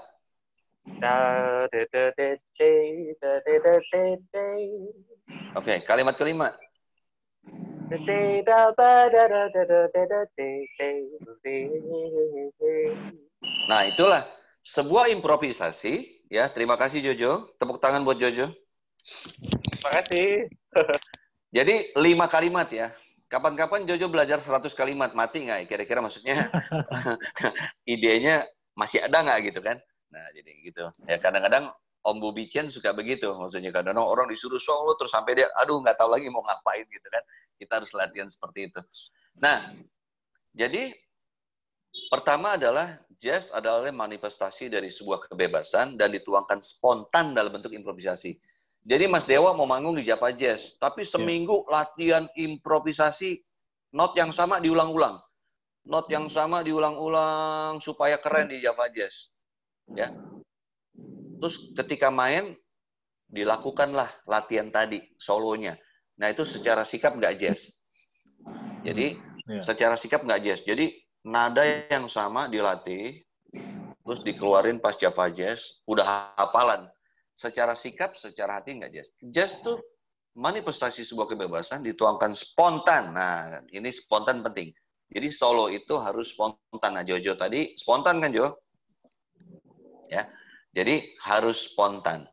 Oke, kalimat kelima. Nah, itulah sebuah improvisasi. Ya, terima kasih Jojo. Tepuk tangan buat Jojo. Terima kasih. Jadi 5 kalimat ya. Kapan-kapan Jojo belajar 100 kalimat, mati nggak? Kira-kira maksudnya idenya masih ada nggak gitu kan? Nah, jadi gitu. Ya kadang-kadang Om Bobi Chen suka begitu. Maksudnya kadang-kadang orang disuruh solo terus sampai dia, aduh nggak tahu lagi mau ngapain gitu kan. Kita harus latihan seperti itu. Nah, jadi pertama adalah jazz adalah manifestasi dari sebuah kebebasan dan dituangkan spontan dalam bentuk improvisasi. Jadi Mas Dewa mau manggung di Java Jazz, tapi seminggu latihan improvisasi, not yang sama diulang-ulang. Not yang sama diulang-ulang supaya keren di Java Jazz. Ya. Terus ketika main, dilakukanlah latihan tadi, solonya. Nah itu secara sikap nggak jazz. Jadi secara sikap nggak jazz. Jadi nada yang sama dilatih, terus dikeluarin pas Java Jazz, udah hafalan. Secara sikap, secara hati nggak jazz. Jazz tuh manifestasi sebuah kebebasan dituangkan spontan. Nah, ini spontan penting. Jadi solo itu harus spontan. Nah, Jojo tadi spontan kan, Jo? Ya. Jadi harus spontan.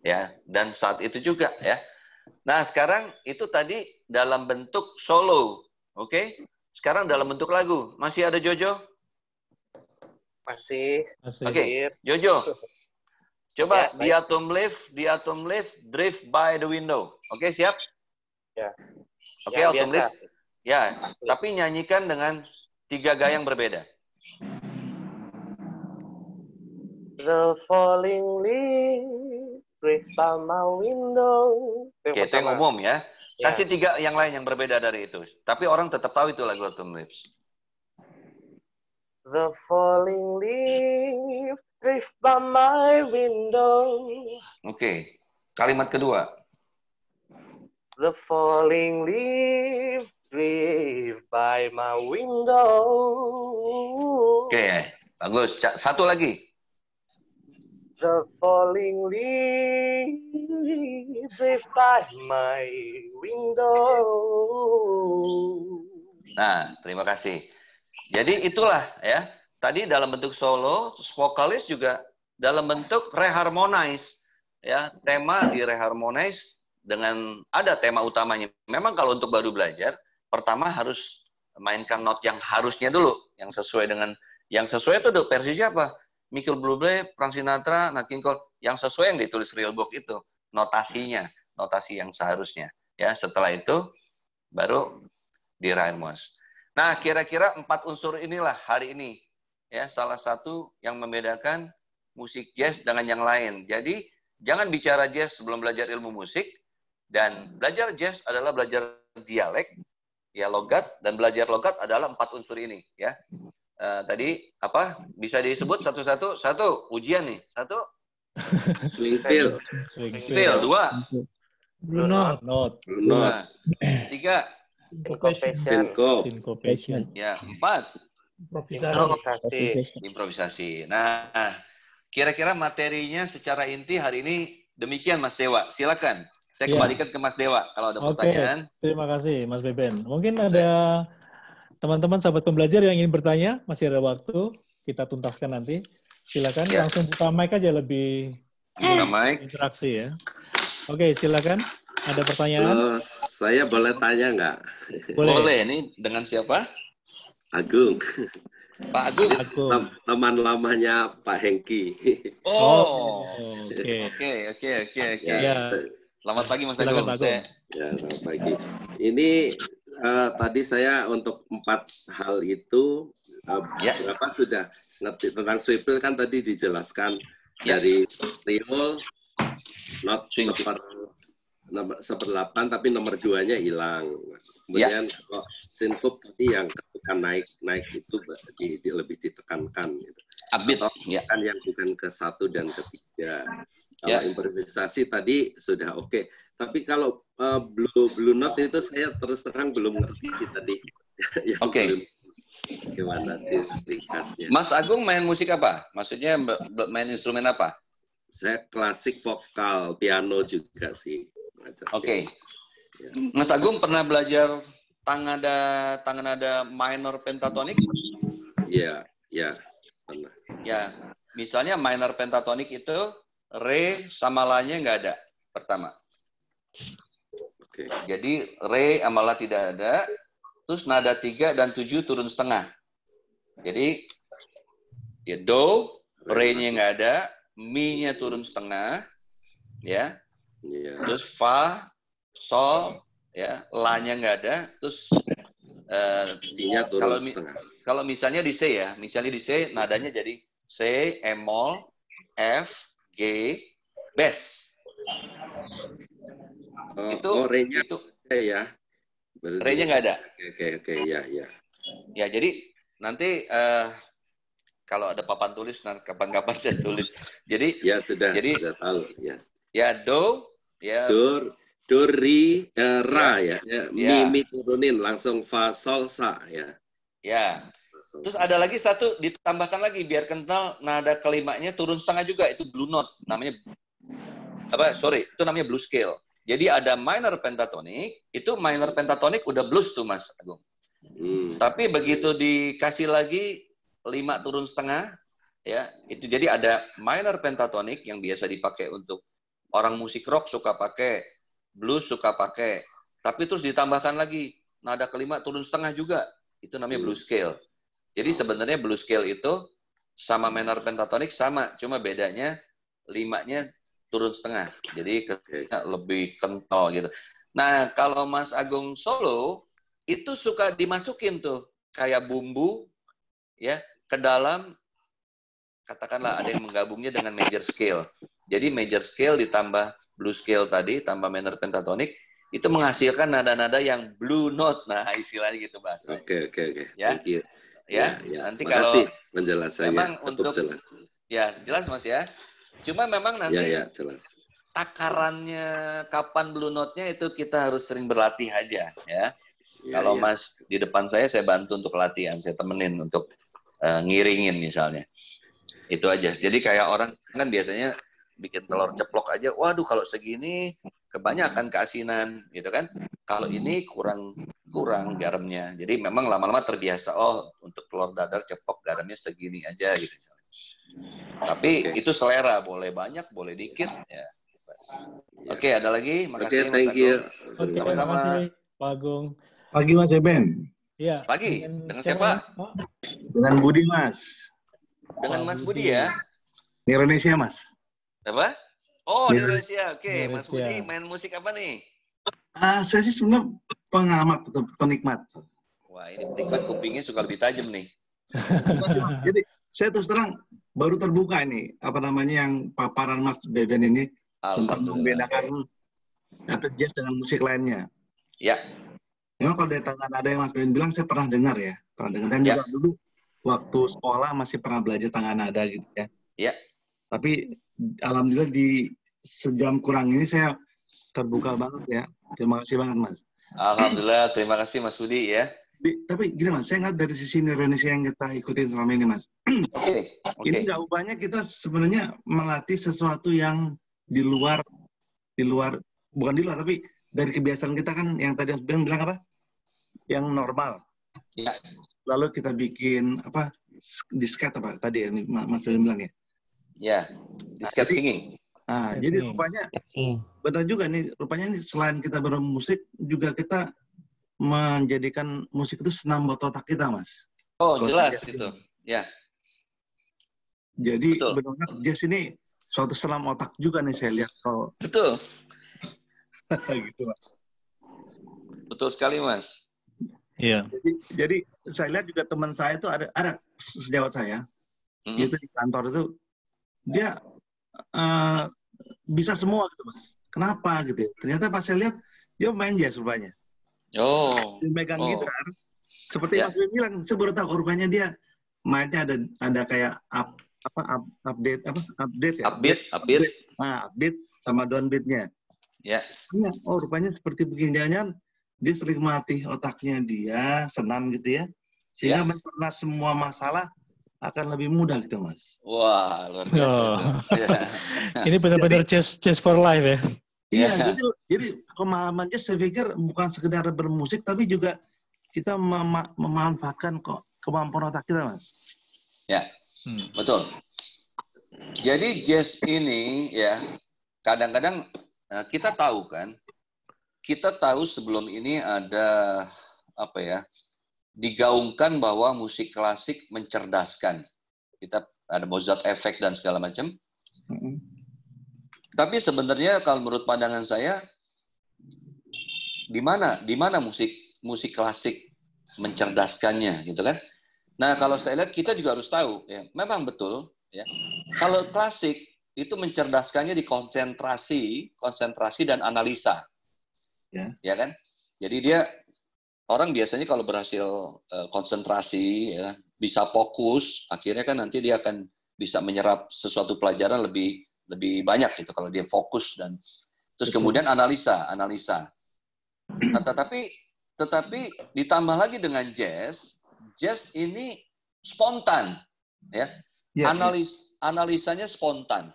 Ya, dan saat itu juga ya. Nah, sekarang itu tadi dalam bentuk solo. Oke? Sekarang dalam bentuk lagu. Masih ada Jojo? Masih. Oke, Jojo. Coba ya, di Atom Lift, Drift by the Window. Oke, siap? Ya. Oke, Atom Lift. Ya, tapi nyanyikan dengan 3 gaya yang berbeda. The falling leaves breaks by my window. Oke, itu yang umum ya. Ya. Kasih 3 yang lain yang berbeda dari itu. Tapi orang tetap tahu itu lagu Autumn Leaves. The falling leaves drift by my window. Oke. Kalimat kedua. The falling leaves drift by my window. Oke, bagus. Satu lagi. The falling leaves drift by my window. Nah, terima kasih. Jadi itulah ya. Tadi dalam bentuk solo, vokalis juga dalam bentuk reharmonize. Ya, tema di reharmonize dengan ada tema utamanya. Memang kalau untuk baru belajar, pertama harus mainkan not yang harusnya dulu, yang sesuai itu versi siapa? Michael Bublé, Frank Sinatra, Nat King Cole, yang sesuai yang ditulis real book itu, notasinya, notasi yang seharusnya. Ya, setelah itu baru direharmonize. Nah, kira-kira 4 unsur inilah hari ini ya salah satu yang membedakan musik jazz dengan yang lain. Jadi, jangan bicara jazz sebelum belajar ilmu musik, dan belajar jazz adalah belajar dialek, ya logat, dan belajar logat adalah 4 unsur ini ya. Tadi apa bisa disebut satu-satu? Satu ujian nih. Satu Swing feel. feel. 2 Blue note. Blue note. 3 Syncopation. ya 4 improvisasi. Nah, kira-kira materinya secara inti hari ini demikian Mas Dewa. Silakan. Saya kembalikan ke Mas Dewa kalau ada pertanyaan. Terima kasih Mas Beben. Mungkin ada teman-teman sahabat pembelajar yang ingin bertanya, masih ada waktu, kita tuntaskan nanti. Silakan langsung buka mic aja, lebih interaksi ya. Oke, silakan. Ada pertanyaan? Saya boleh tanya nggak? Boleh. Ini dengan siapa? Agung. Pak Agung. Teman lamanya Pak Hengki. Oke. Ya, Selamat pagi Mas Agung. Ya, selamat pagi. Ini tadi saya untuk 4 hal itu berapa sudah ngerti tentang swivel kan tadi dijelaskan dari triol not seper 8 tapi nomor 2-nya hilang. Kemudian kalau syncop tadi yang ketukan naik itu lebih ditekankan gitu. Atau kan yang bukan ke 1 dan ke 3. Kalau improvisasi tadi sudah oke. Tapi kalau blue note itu saya terus terang belum ngerti tadi. Gimana ciri khasnya? Mas Agung main musik apa? Maksudnya main instrumen apa? Saya klasik vokal, piano juga sih. Oke. Ya. Mas Agung pernah belajar tangan nada minor pentatonik? Iya, pernah. Ya, misalnya minor pentatonik itu re sama la-nya nggak ada pertama. Oke. Jadi re sama la tidak ada, terus nada 3 dan 7 turun setengah. Jadi ya do, re-nya nggak ada, mi-nya turun setengah, ya. Terus fa, sol, ya, la-nya nggak ada, terus D-nya turun setengah. Kalau misalnya di C ya, misalnya di C nadanya jadi C, E-mol, F, G, bass. Re-nya itu ya. Re-nya nggak ada. Oke, ya. Ya, jadi nanti kalau ada papan tulis, kapan-kapan saya tulis. Jadi ya sudah tahu ya. Ya do, ya. Do, ri, ra ya. Mi turunin langsung fa, sol, sa ya. Ya. Terus ada lagi satu ditambahkan lagi biar kental nada kelimanya turun setengah juga, itu blue note namanya itu namanya blue scale. Jadi ada minor pentatonik, itu minor pentatonik udah blues tuh Mas Agung. Tapi begitu dikasih lagi 5 turun setengah ya, itu jadi ada minor pentatonik yang biasa dipakai untuk orang musik rock suka pakai, blues suka pakai. Tapi terus ditambahkan lagi nada kelima turun setengah juga. Itu namanya blue scale. Jadi sebenarnya blue scale itu sama minor pentatonik sama, cuma bedanya 5-nya turun setengah. Jadi lebih kental gitu. Nah, kalau Mas Agung solo itu suka dimasukin tuh kayak bumbu ya ke dalam katakanlah ada yang menggabungnya dengan major scale. Jadi major scale ditambah blue scale tadi, tambah minor pentatonik, itu menghasilkan nada-nada yang blue note. Nah, istilahnya gitu bahasa. Oke. Ya. Thank you. Ya. Nanti kalau makasih penjelasannya. memang Cukup untuk jelas. Ya, jelas Mas ya. Cuma memang nanti Ya, jelas. takarannya kapan blue note-nya itu kita harus sering berlatih aja ya. Kalau Mas di depan saya bantu untuk latihan, saya temenin untuk ngiringin misalnya. Itu aja. Jadi kayak orang kan biasanya bikin telur ceplok aja, waduh kalau segini kebanyakan keasinan gitu kan. Kalau ini kurang garamnya. Jadi memang lama-lama terbiasa, oh untuk telur dadar ceplok garamnya segini aja gitu. Tapi itu selera, boleh banyak, boleh dikit ya. Oke, ada lagi? Makasih Mas thank you. Oke, sama-sama. terima kasih Pak Agung. Pagi Mas Eben. Iya. Pagi. Dengan siapa? Dengan Budi Mas. Dengan Mas Budi ya? Di Indonesia Mas. Apa? Oh, di Indonesia. Oke, Indonesia. Mas Budi main musik apa nih? Saya sih sebenarnya pengamat atau penikmat. Wah, ini penikmat kupingnya suka lebih tajam nih. Jadi saya terus terang baru terbuka ini yang paparan Mas Beben ini tentang membedakan jazz dengan musik lainnya. Ya. Memang kalau dari tangan ada yang Mas Beben bilang saya pernah dengar ya, dan juga dulu waktu sekolah masih pernah belajar tangan nada gitu ya. Iya. Tapi alhamdulillah di sejam kurang ini saya terbuka banget ya. Terima kasih banget Mas. Alhamdulillah, terima kasih Mas Budi ya. Tapi gini Mas, saya nggak dari sisi Indonesia yang kita ikutin selama ini Mas. Oke. Ini nggak ubahnya kita sebenarnya melatih sesuatu yang di luar, bukan di luar, tapi dari kebiasaan kita kan yang tadi Mas Ben bilang apa? Yang normal. Ya. Lalu kita bikin disket apa tadi ya Mas Ben bilang ya? Ya, disket singing. Jadi rupanya benar juga nih, rupanya nih selain kita bermusik juga kita menjadikan musik itu senam buat otak kita, Mas. Oh, jelas itu. Ya. Jadi benar-benar jazz ini suatu senam otak juga nih saya lihat kalau. Betul. Gitu, Mas. Betul sekali, Mas. Iya. Jadi saya lihat juga teman saya itu ada sejawat saya, itu di kantor itu dia bisa semua gitu, Mas. Kenapa gitu? Ternyata pas saya lihat dia main jazz rupanya. Oh. Dia megang gitar. Seperti Mas Ben bilang, saya baru tahu rupanya dia mainnya ada kayak update ya? Upbeat. Upbeat sama downbeatnya. Ya. Oh, rupanya seperti begini. Dia sering melatih otaknya dia, senam gitu ya. Sehingga mencerna semua masalah akan lebih mudah gitu, Mas. Wah, luar biasa. Ini benar-benar chess for life ya. Iya, jadi pemahaman jazz saya pikir bukan sekedar bermusik, tapi juga kita memanfaatkan kemampuan otak kita, Mas. Ya, betul. Jadi jazz ini ya, kadang-kadang kita tahu sebelum ini ada digaungkan bahwa musik klasik mencerdaskan. Kita ada Mozart effect dan segala macam. Tapi sebenarnya kalau menurut pandangan saya, di mana musik klasik mencerdaskannya, gitu kan? Nah, kalau saya lihat kita juga harus tahu, ya, memang betul, ya. Kalau klasik itu mencerdaskannya di konsentrasi dan analisa, ya kan? Jadi orang biasanya kalau berhasil konsentrasi, ya, bisa fokus, akhirnya kan nanti dia akan bisa menyerap sesuatu pelajaran lebih banyak gitu kalau dia fokus dan terus kemudian analisa. Nah, tetapi ditambah lagi dengan jazz ini spontan, ya. Analisanya spontan.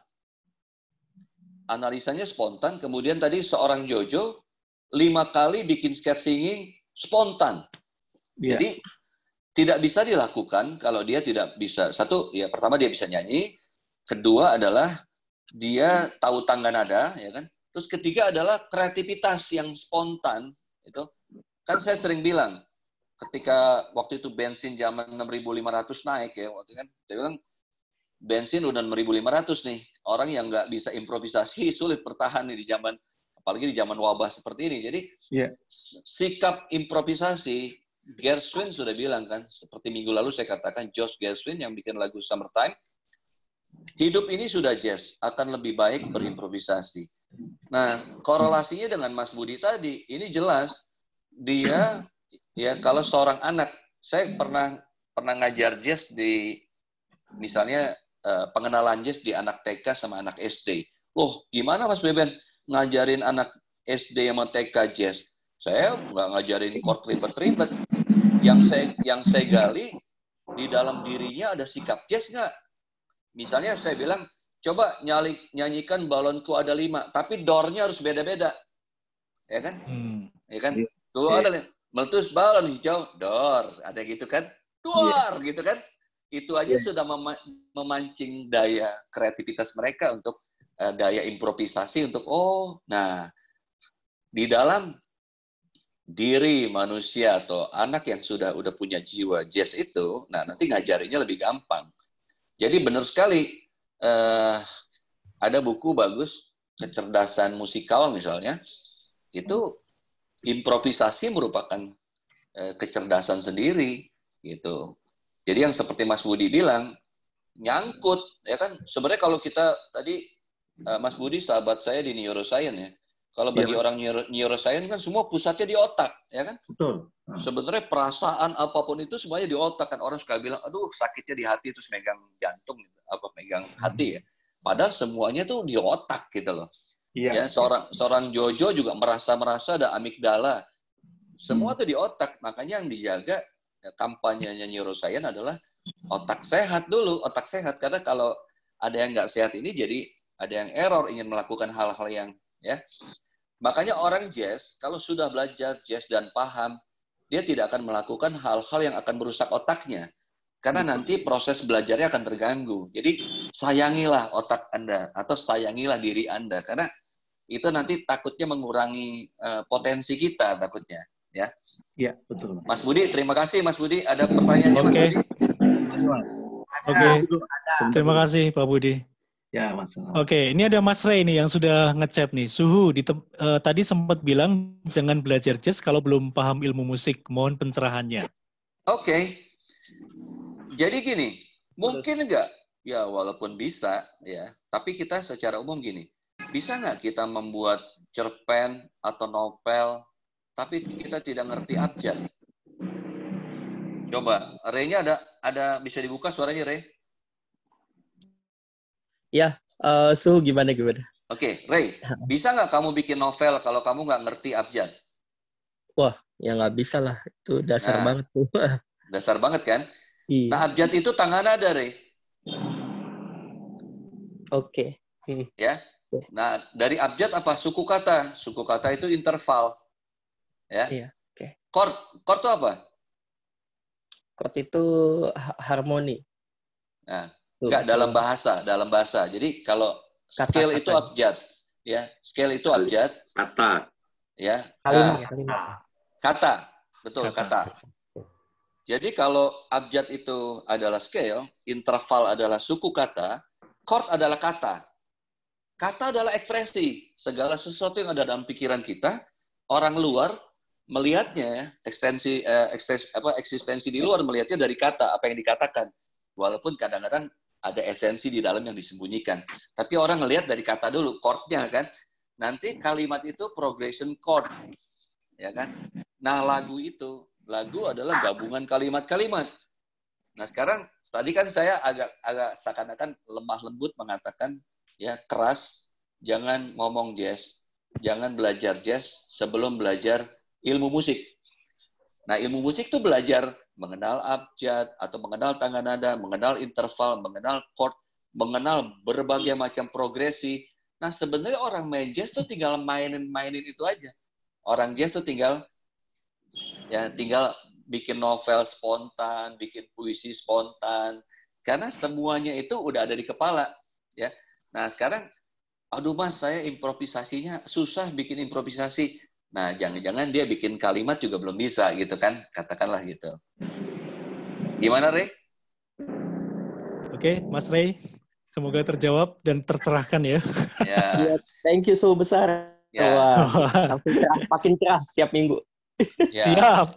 Kemudian tadi seorang Jojo 5 kali bikin sketch singing spontan. Jadi tidak bisa dilakukan kalau dia tidak bisa. Satu, ya pertama dia bisa nyanyi. Kedua adalah dia tahu tangga nada, ya kan? Terus ketiga adalah kreativitas yang spontan. Itu kan saya sering bilang, ketika waktu itu bensin zaman 6.500 naik ya, waktu kan, saya bilang bensin udah 6.500 nih. Orang yang nggak bisa improvisasi sulit bertahan nih di zaman, apalagi di zaman wabah seperti ini. Jadi sikap improvisasi, Gershwin sudah bilang kan, seperti minggu lalu saya katakan Josh Gershwin yang bikin lagu Summertime, hidup ini sudah jazz, akan lebih baik berimprovisasi. Nah, korelasinya dengan Mas Budi tadi, ini jelas dia ya kalau seorang anak, saya pernah ngajar jazz di misalnya pengenalan jazz di anak TK sama anak SD. Loh, gimana Mas Beben ngajarin anak SD sama TK jazz? Saya nggak ngajarin chord ribet-ribet. Yang saya gali di dalam dirinya ada sikap jazz nggak? Misalnya saya bilang, coba nyanyikan balonku ada 5, tapi door-nya harus beda-beda. Ya kan? Ya kan? Dulu ada meletus balon hijau, door. Ada gitu kan? Door, gitu kan? Itu aja sudah memancing daya kreativitas mereka untuk daya improvisasi untuk, nah, di dalam diri manusia atau anak yang udah punya jiwa jazz itu, nah nanti ngajarinya lebih gampang. Jadi benar sekali, ada buku bagus, kecerdasan musikal misalnya, itu improvisasi merupakan kecerdasan sendiri, gitu. Jadi yang seperti Mas Budi bilang, nyangkut, ya kan? Sebenarnya kalau kita tadi, Mas Budi sahabat saya di neuroscience ya, kalau bagi orang neuroscience kan semua pusatnya di otak, ya kan? Betul. Sebenarnya perasaan apapun itu semuanya di otak kan. Orang suka bilang, aduh sakitnya di hati terus megang jantung, megang hati ya. Padahal semuanya tuh di otak gitu loh. Ya, seorang Jojo juga merasa ada amigdala. Semua tuh di otak. Makanya yang dijaga kampanyenya neuroscience adalah otak sehat dulu, otak sehat. Karena kalau ada yang nggak sehat ini jadi ada yang error ingin melakukan hal-hal yang ya. Makanya orang jazz kalau sudah belajar jazz dan paham, dia tidak akan melakukan hal-hal yang akan merusak otaknya. Karena nanti proses belajarnya akan terganggu. Jadi sayangilah otak Anda atau sayangilah diri Anda karena itu nanti takutnya mengurangi potensi kita takutnya, ya. Iya, betul. Mas Budi, terima kasih Mas Budi. Ada pertanyaannya Mas Budi? Oke. Terima kasih Pak Budi. Ya, Mas. Oke, ini ada Mas Ray nih yang sudah ngechat nih. Suhu tadi sempat bilang jangan belajar jazz kalau belum paham ilmu musik. Mohon pencerahannya. Oke. Jadi gini, mungkin enggak? Ya, walaupun bisa ya, tapi kita secara umum gini. Bisa nggak kita membuat cerpen atau novel tapi kita tidak ngerti abjad? Coba, Ray-nya ada bisa dibuka suaranya, Ray? Ya, Suhu gimana? Oke, Ray, bisa nggak kamu bikin novel kalau kamu nggak ngerti abjad? Wah, ya nggak bisa lah. Itu dasar banget tuh. Dasar banget kan? Iya. Nah, abjad itu tangan nada, Ray. Oke. Ya. Nah, dari abjad apa? Suku kata. Suku kata itu interval. Ya. Iya, oke. Chord itu apa? Chord itu harmoni. Nah, enggak dalam bahasa. Jadi kalau scale itu abjad, ya. Scale itu abjad. Kata. Ya. Kalimat. Kata. Betul, kata. Jadi kalau abjad itu adalah scale, interval adalah suku kata, chord adalah kata. Kata adalah ekspresi. Segala sesuatu yang ada dalam pikiran kita, orang luar melihatnya, eksistensi di luar melihatnya dari kata, apa yang dikatakan. Walaupun kadang-kadang ada esensi di dalam yang disembunyikan. Tapi orang ngelihat dari kata dulu, chord-nya kan. Nanti kalimat itu progression chord. Ya kan? Nah, lagu adalah gabungan kalimat-kalimat. Nah, sekarang tadi kan saya agak seakan-akan lemah lembut mengatakan ya keras, jangan ngomong jazz, jangan belajar jazz sebelum belajar ilmu musik. Nah, ilmu musik itu belajar mengenal abjad atau mengenal tangan nada, mengenal interval, mengenal chord, mengenal berbagai macam progresi. Nah, sebenarnya orang main jazz tuh tinggal mainin itu aja. Orang jazz tuh tinggal bikin novel spontan, bikin puisi spontan, karena semuanya itu udah ada di kepala, ya. Nah, sekarang, aduh Mas, saya improvisasinya susah bikin improvisasi. Nah, jangan-jangan dia bikin kalimat juga belum bisa, gitu kan? Katakanlah gitu. Gimana, Ray? Oke, Mas Ray. Semoga terjawab dan tercerahkan ya. Ya. Thank you so besar. Ya. Wah, makin cerah tiap minggu. Ya. Siap.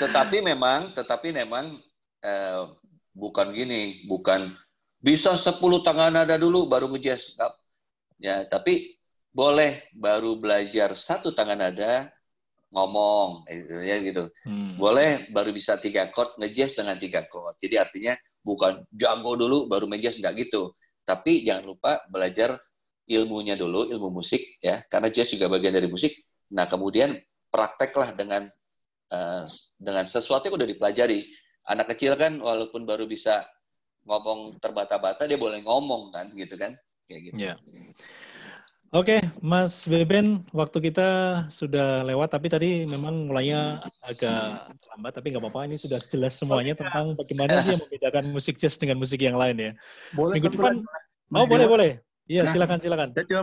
Tetapi memang bukan gini, bukan Bisa 10 tangan nada dulu baru ngejazz. Ya, tapi boleh baru belajar 1 tangan nada ngomong ya gitu. Boleh baru bisa 3 chord ngejazz dengan 3 chord. Jadi artinya bukan jago dulu baru ngejazz, enggak gitu. Tapi jangan lupa belajar ilmunya dulu, ilmu musik ya, karena jazz juga bagian dari musik. Nah, kemudian prakteklah dengan sesuatu yang udah dipelajari. Anak kecil kan walaupun baru bisa ngomong terbata-bata, dia boleh ngomong kan, gitu kan, kayak gitu. Yeah. Oke, Mas Beben, waktu kita sudah lewat, tapi tadi memang mulainya agak terlambat, tapi nggak apa-apa, ini sudah jelas semuanya tentang bagaimana sih yang membedakan musik jazz dengan musik yang lain ya. Boleh minggu depan, Mas boleh. Iya, nah, silakan. Saya cuma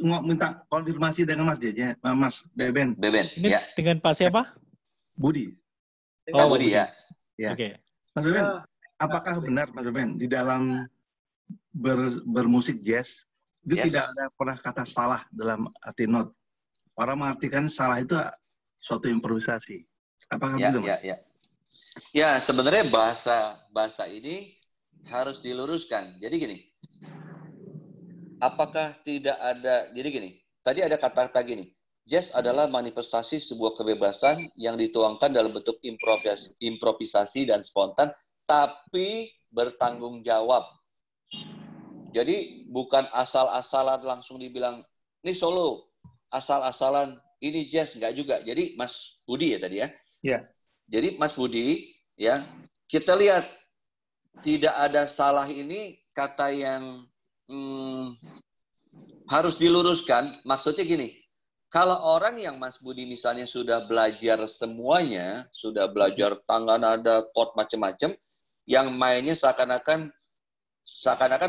mau minta konfirmasi dengan Mas Beben. Ini ya. Dengan Pak siapa? Budi. Oh, Budi ya. Oke. Mas Beben, apakah benar Mas Beben di dalam bermusik jazz itu tidak ada pernah kata salah dalam arti not? Orang mengartikan salah itu suatu improvisasi. Apakah begitu, Mas? Ya, sebenarnya bahasa ini harus diluruskan. Jadi gini, apakah tidak ada, jadi gini, tadi ada kata-kata gini, jazz adalah manifestasi sebuah kebebasan yang dituangkan dalam bentuk improvisasi dan spontan, tapi bertanggung jawab. Jadi bukan asal-asalan langsung dibilang, ini solo, asal-asalan, ini jazz, enggak juga. Jadi Mas Budi ya tadi ya? Iya. Jadi Mas Budi, ya, kita lihat, tidak ada salah ini kata yang harus diluruskan. Maksudnya gini, kalau orang yang Mas Budi misalnya sudah belajar semuanya, sudah belajar tangan nada, chord macam-macam, yang mainnya seakan-akan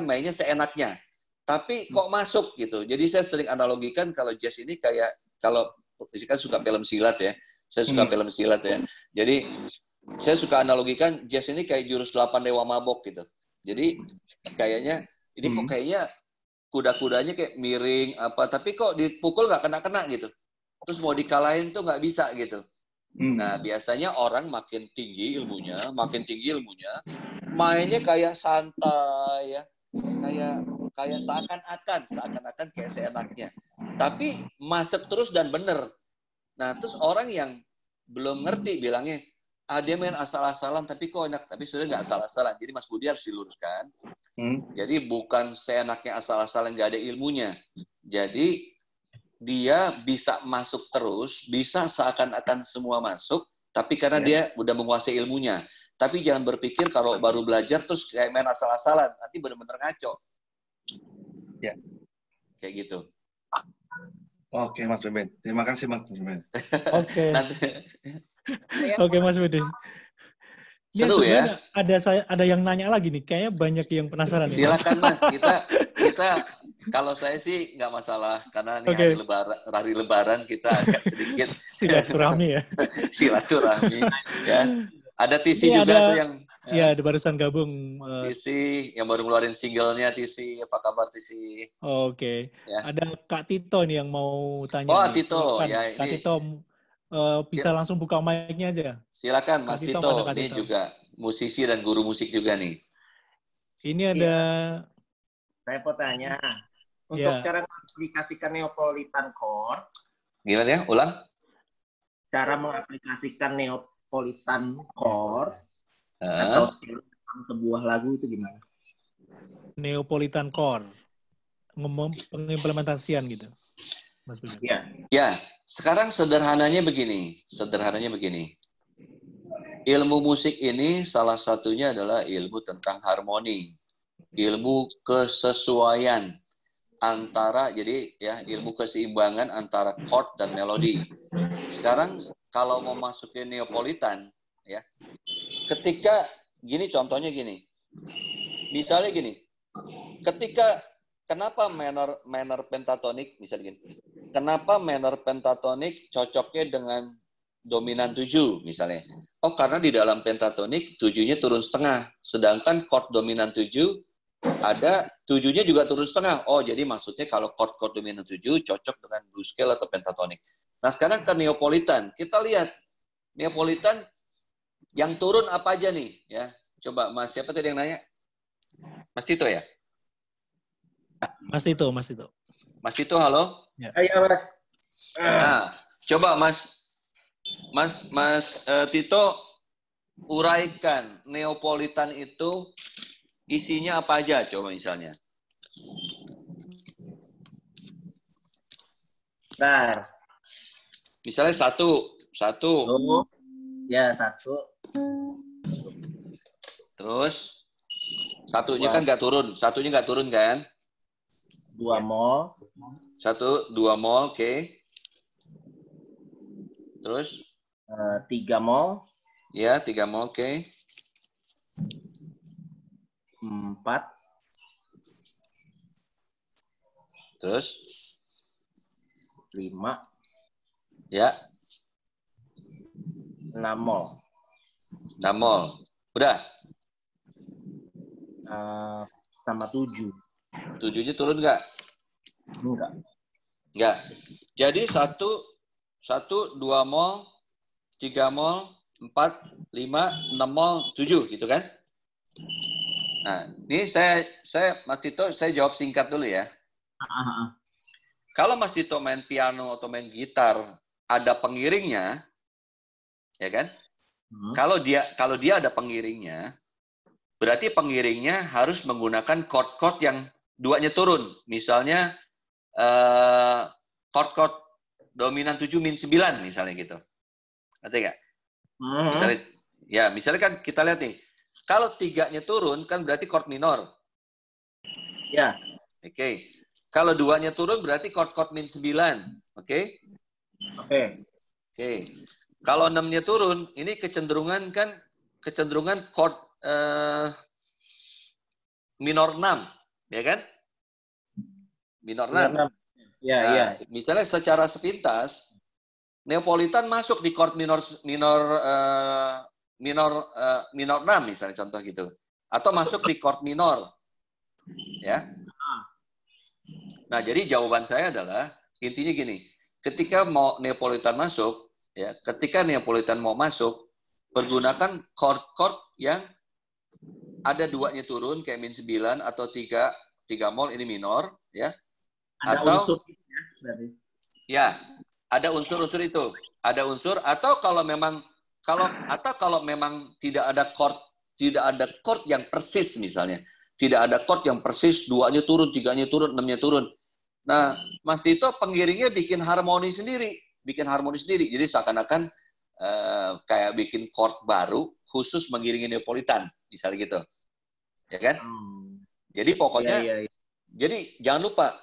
mainnya seenaknya. Tapi kok masuk gitu. Jadi saya sering analogikan kalau jazz ini kayak, kalau kan suka film silat ya. Saya suka film silat ya. Jadi saya suka analogikan jazz ini kayak jurus 8 dewa mabok gitu. Jadi kayaknya, ini kok kayaknya kuda-kudanya kayak miring apa, tapi kok dipukul nggak kena-kena gitu. Terus mau dikalahin tuh nggak bisa gitu. Nah, biasanya orang makin tinggi ilmunya, mainnya kayak santai ya, kayak seakan-akan kayak seenaknya. Tapi masuk terus dan bener. Nah, terus orang yang belum ngerti bilangnya, dia main asal-asalan tapi kok enak, tapi sebenarnya nggak asal-asalan. Jadi Mas Budi harus diluruskan. Jadi bukan seenaknya asal-asalan, nggak ada ilmunya. Jadi dia bisa masuk terus, bisa seakan-akan semua masuk, tapi karena dia udah menguasai ilmunya. Tapi jangan berpikir kalau baru belajar terus kayak main asal-asalan, nanti benar-benar ngaco. Ya. Kayak gitu. Oke, Mas Beben. Terima kasih, Mas Beben. Oke. Oke, Mas Budi. Seru ya. Ada yang nanya lagi nih, kayaknya banyak yang penasaran. Silakan Mas, kita kalau saya sih nggak masalah karena ini hari Lebaran kita agak sedikit silaturahmi ya. Silaturahmi ya. Ada TC juga tuh yang ada barusan gabung. TC yang baru ngeluarin singlenya TC. Apa kabar TC? Oke. Ya. Ada Kak Tito nih yang mau tanya. Oh, Tito. Ya, Kak Tito bisa langsung buka mic-nya aja. Silakan Mas Tito. Ini juga musisi dan guru musik juga nih. Ini ada. Saya mau tanya. Untuk cara mengaplikasikan Neapolitan chord. Gimana ya? Ulang. Cara mengaplikasikan Neapolitan chord atau sebuah lagu itu gimana? Neapolitan chord. Pengimplementasian gitu. Mas Budi. Ya, sekarang sederhananya begini. Ilmu musik ini salah satunya adalah ilmu tentang harmoni. Ilmu kesesuaian antara, jadi ya, ilmu keseimbangan antara chord dan melodi. Sekarang kalau mau masukin Neapolitan ya, ketika gini, contohnya gini, misalnya gini, ketika kenapa minor pentatonik, misalnya gini, kenapa minor pentatonik cocoknya dengan dominan 7 misalnya? Oh, karena di dalam pentatonik 7-nya turun setengah, sedangkan chord dominan 7 ada 7-nya juga turun setengah. Oh, jadi maksudnya kalau chord dominan 7 cocok dengan blues scale atau pentatonik. Nah, sekarang ke Neapolitan. Kita lihat Neapolitan yang turun apa aja nih, ya. Coba Mas, siapa tadi yang nanya? Mas Tito ya? Mas Tito. Mas Tito, halo? Ya. Ayo, Mas. Nah, coba Mas Tito uraikan Neapolitan itu isinya apa aja, coba misalnya. Bentar. Misalnya satu. Ya, 1. Terus satunya kan nggak turun. Satunya nggak turun kan? 2 mol. 1, 2 mol, oke. Terus? 3 mol. Ya, 3 mol, oke. 4. Terus? 5. Ya. 6 mol. 6 mol. Udah? Sama 7. 7-nya turun nggak? Enggak. Jadi 1, 2 mol, 3 mol, 4, 5, 6 mol, 7 gitu kan? Nah, ini saya Mas Tito, saya jawab singkat dulu ya. Kalau Mas Tito main piano atau main gitar, ada pengiringnya, ya kan? Kalau dia ada pengiringnya, berarti pengiringnya harus menggunakan chord-chord yang duanya turun. Misalnya chord dominan 7 min 9 misalnya gitu. Ngerti nggak? Misalnya kan kita lihat nih, kalau 3-nya turun kan berarti chord minor. Ya. Oke. Kalau 2-nya turun berarti chord min 9. Oke? Oke. Kalau 6-nya turun, ini kecenderungan chord minor 6, ya kan? Minor 6. Ya. Misalnya secara sepintas, Neapolitan masuk di chord minor 6 misalnya contoh gitu. Atau masuk di chord minor. Ya. Nah, jadi jawaban saya adalah intinya gini, ketika Neapolitan masuk, ya, ketika Neapolitan mau masuk, pergunakan chord yang ada 2-nya turun kayak min 9 atau 3 mol ini minor, ya. Ada unsur ya, berarti. Ya, ada unsur-unsur itu. Ada unsur atau kalau memang tidak ada chord yang persis misalnya. Tidak ada chord yang persis 2-nya turun, 3-nya turun, 6-nya turun. Nah, Mas Tito pengiringnya bikin harmoni sendiri. Jadi seakan-akan kayak bikin chord baru khusus mengiringi Neapolitan, misalnya gitu. Ya kan? Jadi pokoknya jadi jangan lupa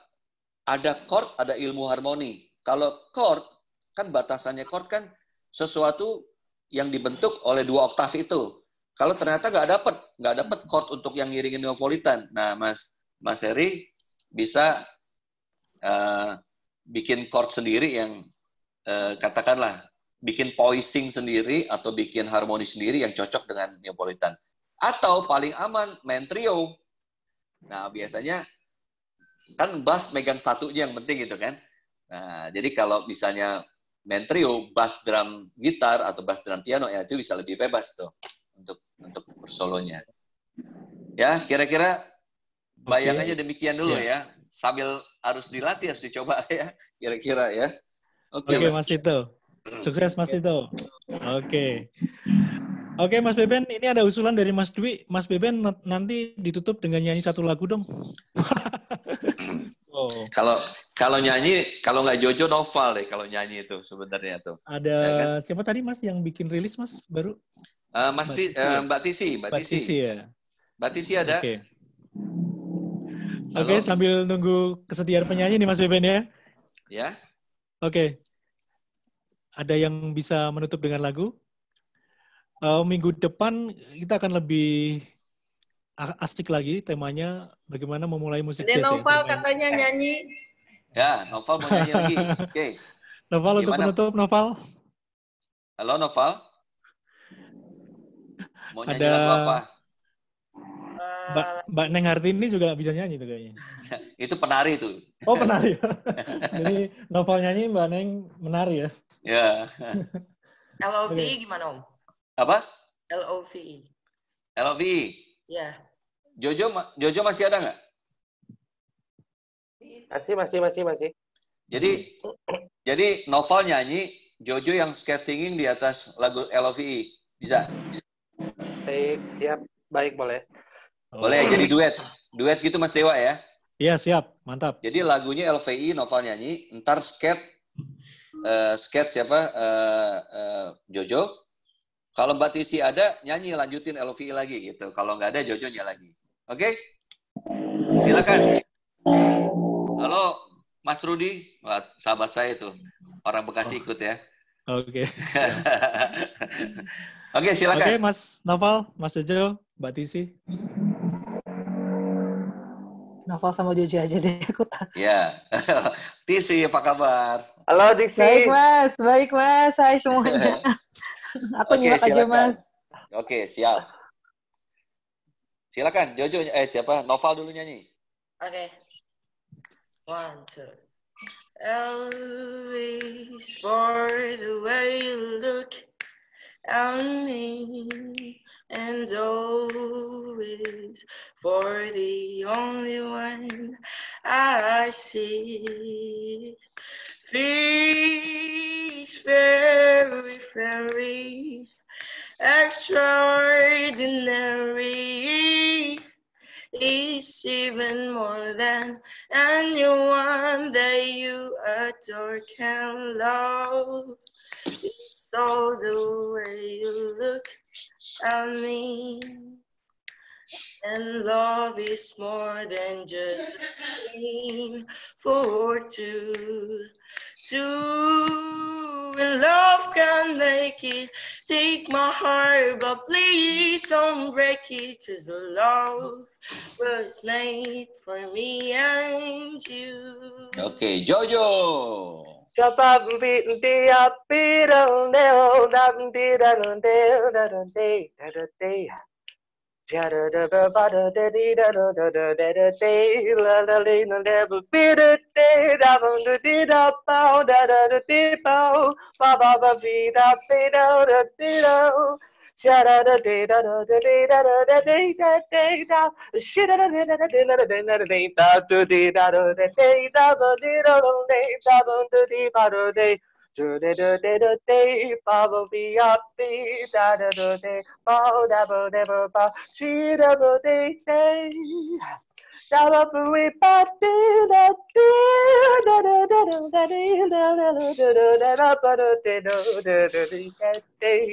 ada chord, ada ilmu harmoni. Kalau chord kan batasannya chord kan sesuatu yang dibentuk oleh 2 oktav itu. Kalau ternyata nggak dapat chord untuk yang ngiringin Neapolitan. Nah, Mas Heri bisa bikin chord sendiri yang katakanlah bikin voicing sendiri atau bikin harmoni sendiri yang cocok dengan Neapolitan. Atau paling aman main trio. Nah, biasanya kan bass megang satunya yang penting gitu kan. Nah, jadi kalau misalnya main trio, bass drum gitar atau bass drum piano ya itu bisa lebih bebas tuh untuk bersolonya. Ya, kira-kira bayangannya demikian dulu ya. Sambil harus dilatih, harus dicoba ya, kira-kira ya. Oke, Mas Tito. Sukses Mas Tito. Oke, Mas Beben, ini ada usulan dari Mas Dwi. Mas Beben nanti ditutup dengan nyanyi satu lagu dong. Kalau nyanyi, kalau nggak Jojo Noval deh kalau nyanyi itu sebenarnya tuh. Ada ya kan? Siapa tadi Mas yang bikin rilis Mas baru? Mbak Tisi ya. Mbak Tisi ada. Oke, sambil nunggu kesediaan penyanyi nih Mas Beben ya. Ya. Oke. Ada yang bisa menutup dengan lagu? Minggu depan kita akan lebih asik lagi temanya bagaimana memulai musik jazz. Noval katanya nyanyi. Ya, Noval mau nyanyi lagi. Oke. Noval untuk penutup, Noval. Halo Noval. Mau nyanyi lagu apa? Mbak Neng Hartini juga bisa nyanyi tuh kayaknya. Itu penari tuh. Oh, penari. Jadi Noval nyanyi, Mbak Neng menari ya. Ya. LOVE gimana Om? Apa? LOVE. LOVE. Ya. Jojo masih ada nggak? Masih. Jadi Noval nyanyi, Jojo yang skate singing di atas lagu LOVE. Bisa? Siap. Baik, boleh. Boleh, jadi duet. Duet gitu Mas Dewa ya? Iya, siap. Mantap. Jadi lagunya LVI, Noval nyanyi, ntar skate siapa? Jojo. Kalau Mbak Tisi ada, nyanyi lanjutin LVI lagi gitu. Kalau nggak ada, Jojo-nya lagi. Oke? Silakan. Halo, Mas Rudi. Wah, sahabat saya tuh. Orang Bekasi ikut ya. Oke. Oke, silakan. Oke, Mas Noval, Mas Jojo, Mbak Tisi. Noval sama Jojo aja deh aku tak. Ya. Tisi, apa kabar? Halo, Diksi. Baik Mas. Hai semuanya. Aku nyimak aja, Mas. Oke, siap. Silakan, Jojo. Siapa? Noval dulu nyanyi. Oke. 1, 2. Always for the way you look at me, and always for the only one I see. Feels very, very extraordinary. It's even more than anyone that you adore can love. It's all the way you look at me. And love is more than just a game for two. And love can make it. Take my heart, but please don't break it. 'Cause the love was made for me and you. Oke, Jojo.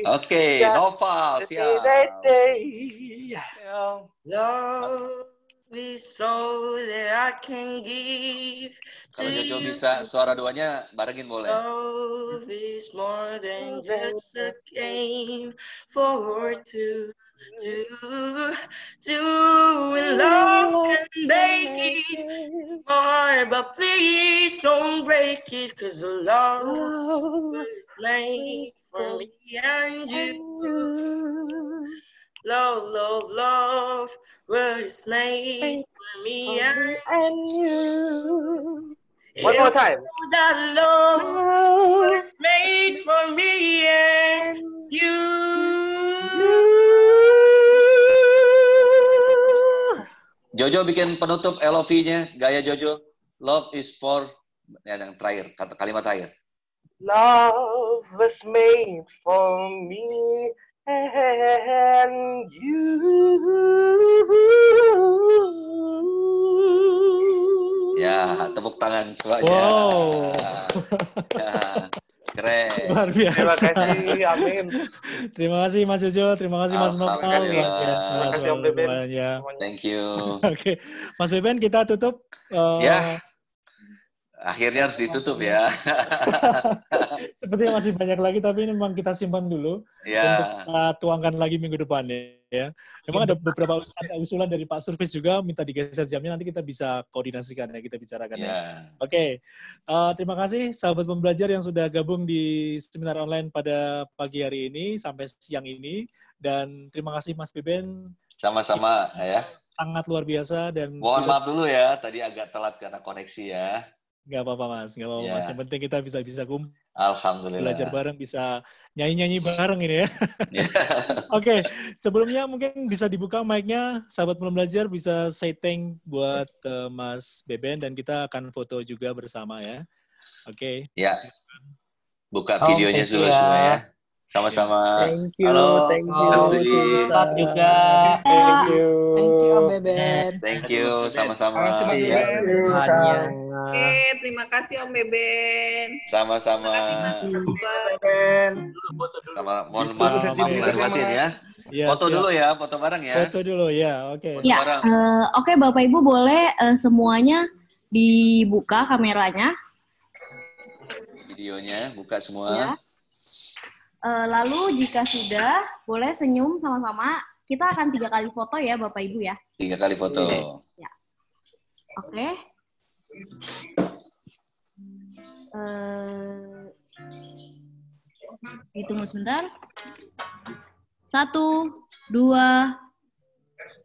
Oke, Noval, siap. Love is all that I can give to Kalau Jojo you. bisa suara duanya, barengin boleh. Love is more than just a game for two. And love can make it more, but please don't break it, 'cause love was made for me and you. Love was made for me and you. One more time. That love was made for me and you. Jojo bikin penutup LOV-nya, gaya Jojo. Love is for, yang terakhir, kalimat terakhir. Love was made for me and you. Ya, tepuk tangan semuanya. Wow. Ya, keren. Luar biasa. Terima kasih, amin. Terima kasih Mas Jojo, terima kasih Mas Noval. Luar biasa. Terima kasih Om Beben. Thank you. Oke, Mas Beben kita tutup. Ya. Akhirnya harus ditutup ya. Sepertinya masih banyak lagi, tapi ini memang kita simpan dulu untuk kita tuangkan lagi minggu depan ya. Memang ada beberapa usulan dari Pak Survis juga minta digeser jamnya, nanti kita bisa koordinasikan ya, kita bicarakan ya. Oke, terima kasih sahabat pembelajar yang sudah gabung di seminar online pada pagi hari ini sampai siang ini, dan terima kasih Mas Beben. Sama-sama ya. Sangat luar biasa dan mohon maaf dulu ya, tadi agak telat karena koneksi ya. Nggak apa-apa Mas, nggak apa-apa Ya. Mas. Yang penting kita bisa kumpul, Alhamdulillah. belajar bareng, bisa nyanyi-nyanyi bareng ini ya. Ya. Oke, sebelumnya mungkin bisa dibuka mic-nya, sahabat Belum Belajar bisa say thank buat Mas Beben dan kita akan foto juga bersama ya. Oke. Ya. Buka Om, videonya thank you dulu ya. semua ya. Sama-sama. Thank you, Halo. thank you. Selamat juga. Thank you Om Beben. Thank you, sama-sama. Makasih, Mas Ya. Beben. Tuhannya. Oke, terima kasih Om Beben. Sama-sama. Beben. Sama mohon Ditunggu maaf sesi lahir berikutnya, batin Mas. ya. Iya, Foto siap. dulu ya, foto bareng ya. Foto dulu ya, oke. Foto Ya, bareng. oke Bapak Ibu boleh semuanya dibuka kameranya. Videonya buka semua. Ya. Lalu jika sudah, boleh senyum sama-sama. Kita akan 3 kali foto ya Bapak Ibu ya. 3 kali foto. Ya. Oke. Ditunggu sebentar. 1, 2,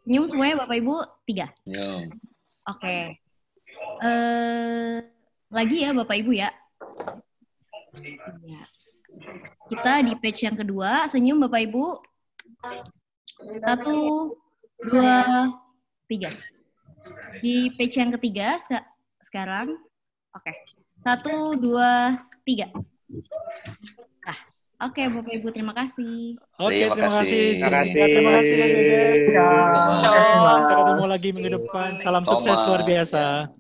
senyum semuanya Bapak Ibu, 3. Senyum. Oke. Lagi ya Bapak Ibu ya. Ya. Kita di page yang kedua, senyum Bapak Ibu. 1, 2, 3. Di page yang ketiga sekarang. Oke. 1, 2, 3. Nah, oke Bapak Ibu, terima kasih. Oke, terima kasih. Terima kasih. Terima kasih Mas Beben. Sama. Kita ketemu lagi minggu depan. Salam sukses luar biasa.